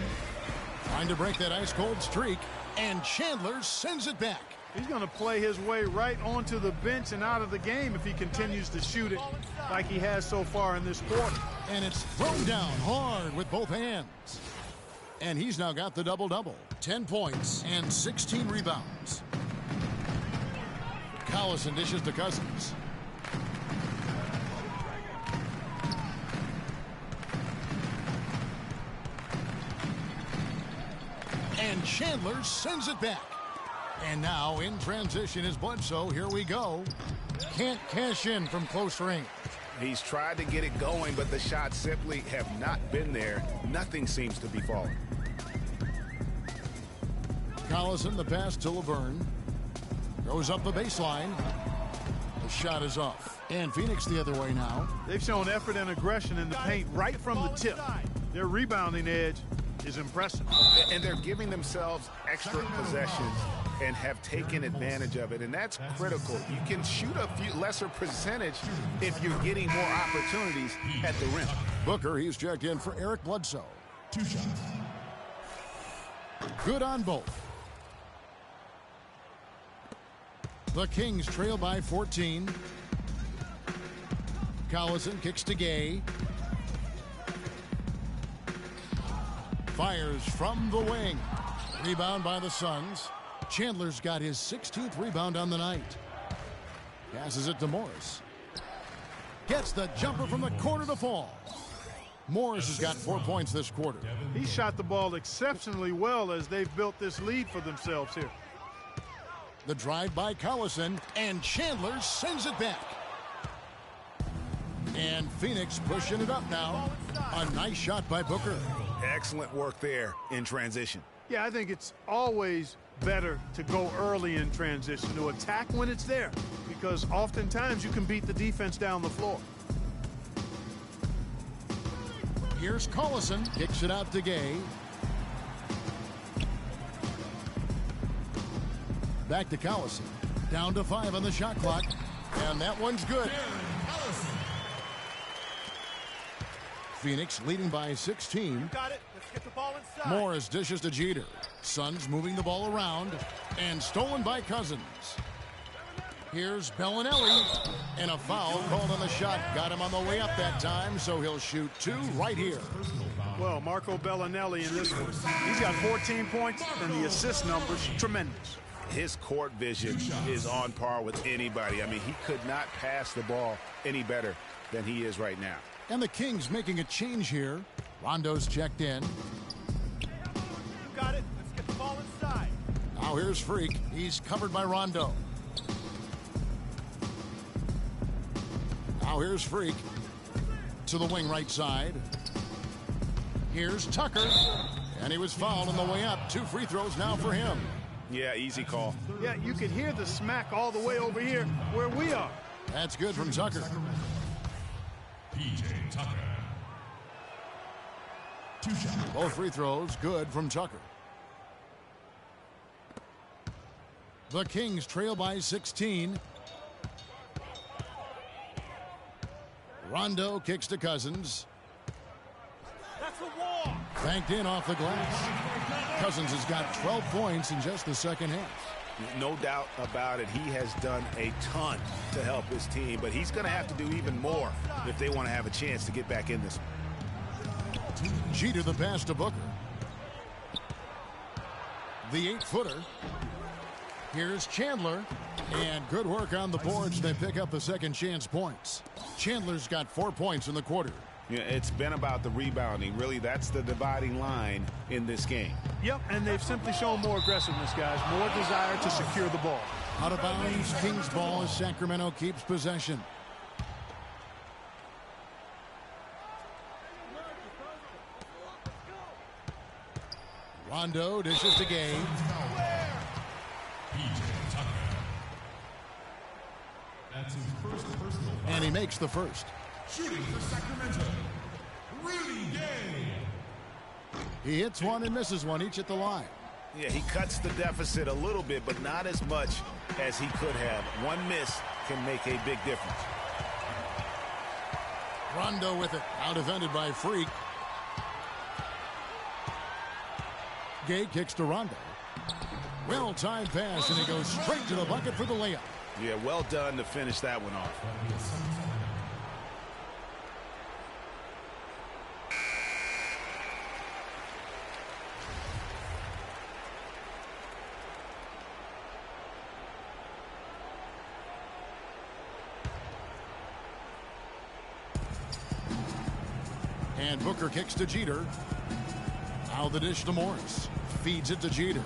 Trying to break that ice-cold streak. And Chandler sends it back. He's going to play his way right onto the bench and out of the game if he continues to shoot it like he has so far in this quarter. And it's thrown down hard with both hands. And he's now got the double-double. 10 points and 16 rebounds. Collison dishes to Cousins. And Chandler sends it back. And now in transition is Bledsoe. Here we go. Can't cash in from close range. He's tried to get it going, but the shots simply have not been there. Nothing seems to be falling. Collison, the pass to Laverne. Goes up the baseline. The shot is off. And Phoenix the other way now. They've shown effort and aggression in the paint right from the tip. Their rebounding edge is impressive. And they're giving themselves extra possessions and have taken advantage of it, and that's critical. You can shoot a few lesser percentage if you're getting more opportunities at the rim. Booker, he's checked in for Eric Bledsoe. 2 shots. Good on both. The Kings trail by 14. Collison kicks to Gay. Fires from the wing. Rebound by the Suns. Chandler's got his 16th rebound on the night. Passes it to Morris. Gets the jumper from the corner to fall. Morris has got 4 points this quarter. He shot the ball exceptionally well as they've built this lead for themselves here. The drive by Collison, and Chandler sends it back. And Phoenix pushing it up now. A nice shot by Booker. Excellent work there in transition. Yeah, I think it's always better to go early in transition, to attack when it's there, because oftentimes you can beat the defense down the floor. Here's Collison, kicks it out to Gay. Back to Collison. Down to 5 on the shot clock, and that one's good. Phoenix leading by 16. Got it. Let's get the ball inside. Morris dishes to Jeter. Suns moving the ball around, and stolen by Cousins. Here's Bellinelli, and a foul called on the shot. Got him on the way up that time, so he'll shoot 2 right here. Well, Marco Bellinelli in this one. He's got 14 points, and the assist numbers tremendous. His court vision is on par with anybody. I mean, he could not pass the ball any better than he is right now. And the Kings making a change here. Rondo's checked in. You got it. Let's get the ball inside. Now here's Freak. He's covered by Rondo. Now here's Freak. To the wing right side. Here's Tucker. And he was fouled on the way up. 2 free throws now for him. Yeah, easy call. Yeah, you could hear the smack all the way over here where we are. That's good from Tucker. PJ Tucker. 2 shots. Both free throws good from Tucker. The Kings trail by 16. Rondo kicks to Cousins. That's a wall. Banked in off the glass. Cousins has got 12 points in just the second half. No doubt about it. He has done a ton to help his team, but he's going to have to do even more if they want to have a chance to get back in this one. Jeter the pass to Booker. The 8-footer. Here's Chandler. And good work on the boards. They pick up the second chance points. Chandler's got 4 points in the quarter. Yeah, it's been about the rebounding. Really, that's the dividing line in this game. Yep, and they've simply shown more aggressiveness, guys. More desire to secure the ball. Out of bounds, Kings ball as Sacramento keeps possession. Rondo dishes to Gay. That's his first personal foul. And he makes the first. Shooting for Sacramento, Rudy Gay. He hits one and misses one, each at the line. Yeah, he cuts the deficit a little bit, but not as much as he could have. One miss can make a big difference. Rondo with it, out defended by Freak. Gay kicks to Rondo. Well-timed pass, and he goes straight to the bucket for the layup. Yeah, well done to finish that one off. And Booker kicks to Jeter. Now the dish to Morris. Feeds it to Jeter.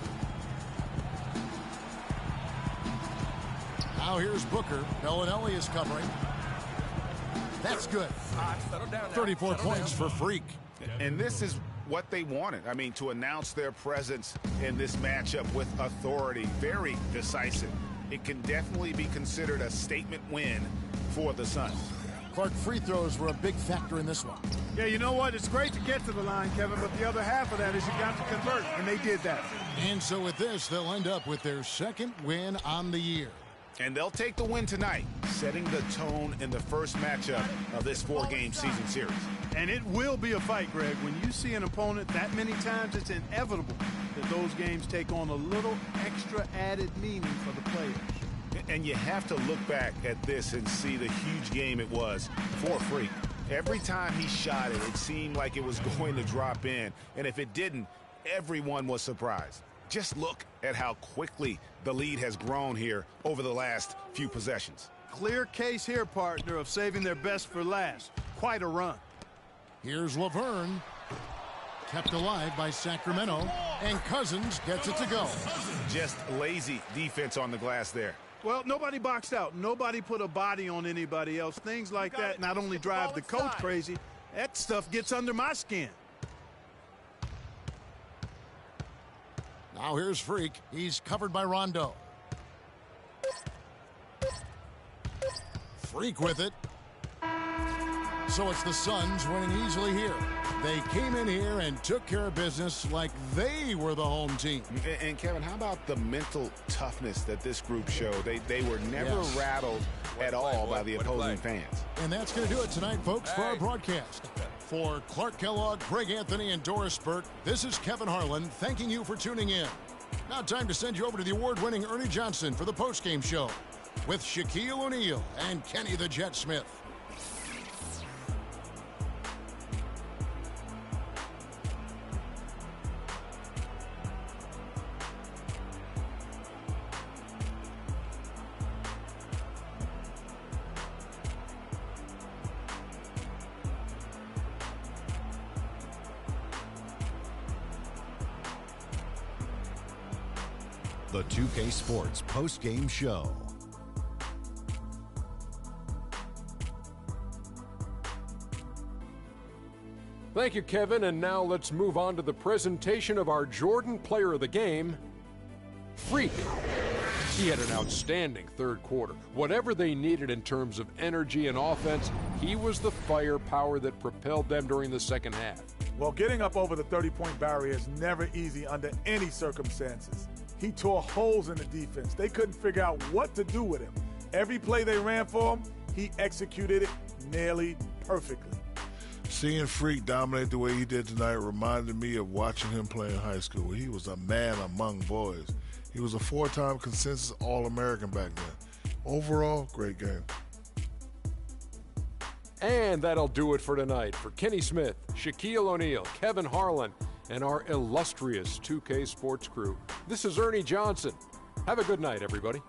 Now here's Booker. Bellinelli is covering. That's good. 34 points for Freak. And this is what they wanted. I mean, to announce their presence in this matchup with authority. Very decisive. It can definitely be considered a statement win for the Suns. Clark, free throws were a big factor in this one. Yeah, you know what? It's great to get to the line, Kevin, but the other half of that is you got to convert, and they did that. And so with this, they'll end up with their second win on the year. And they'll take the win tonight, setting the tone in the first matchup of this 4-game season series. And it will be a fight, Greg. When you see an opponent that many times, it's inevitable that those games take on a little extra added meaning for the players. And you have to look back at this and see the huge game it was for Freak. Every time he shot it, it seemed like it was going to drop in. And if it didn't, everyone was surprised. Just look at how quickly the lead has grown here over the last few possessions. Clear case here, partner, of saving their best for last. Quite a run. Here's Laverne. Kept alive by Sacramento. And Cousins gets it to go. Just lazy defense on the glass there. Well, nobody boxed out. Nobody put a body on anybody else. Things like that not only drive the coach crazy, that stuff gets under my skin. Now here's Freak. He's covered by Rondo. Freak with it. So it's the Suns winning easily here. They came in here and took care of business like they were the home team. And Kevin, how about the mental toughness that this group showed? They were never rattled at all by the opposing fans. And that's going to do it tonight, folks, for our broadcast. For Clark Kellogg, Greg Anthony, and Doris Burke, this is Kevin Harlan thanking you for tuning in. Now time to send you over to the award-winning Ernie Johnson for the postgame show with Shaquille O'Neal and Kenny the Jet Smith. The 2K Sports post-game show. Thank you, Kevin. And now let's move on to the presentation of our Jordan Player of the Game, Freak. He had an outstanding third quarter. Whatever they needed in terms of energy and offense, he was the firepower that propelled them during the second half. Well, getting up over the 30-point barrier is never easy under any circumstances. He tore holes in the defense. They couldn't figure out what to do with him. Every play they ran for him, he executed it nearly perfectly. Seeing Freak dominate the way he did tonight reminded me of watching him play in high school. He was a man among boys. He was a 4-time consensus All-American back then. Overall, great game. And that'll do it for tonight. For Kenny Smith, Shaquille O'Neal, Kevin Harlan, and our illustrious 2K Sports crew, this is Ernie Johnson. Have a good night, everybody.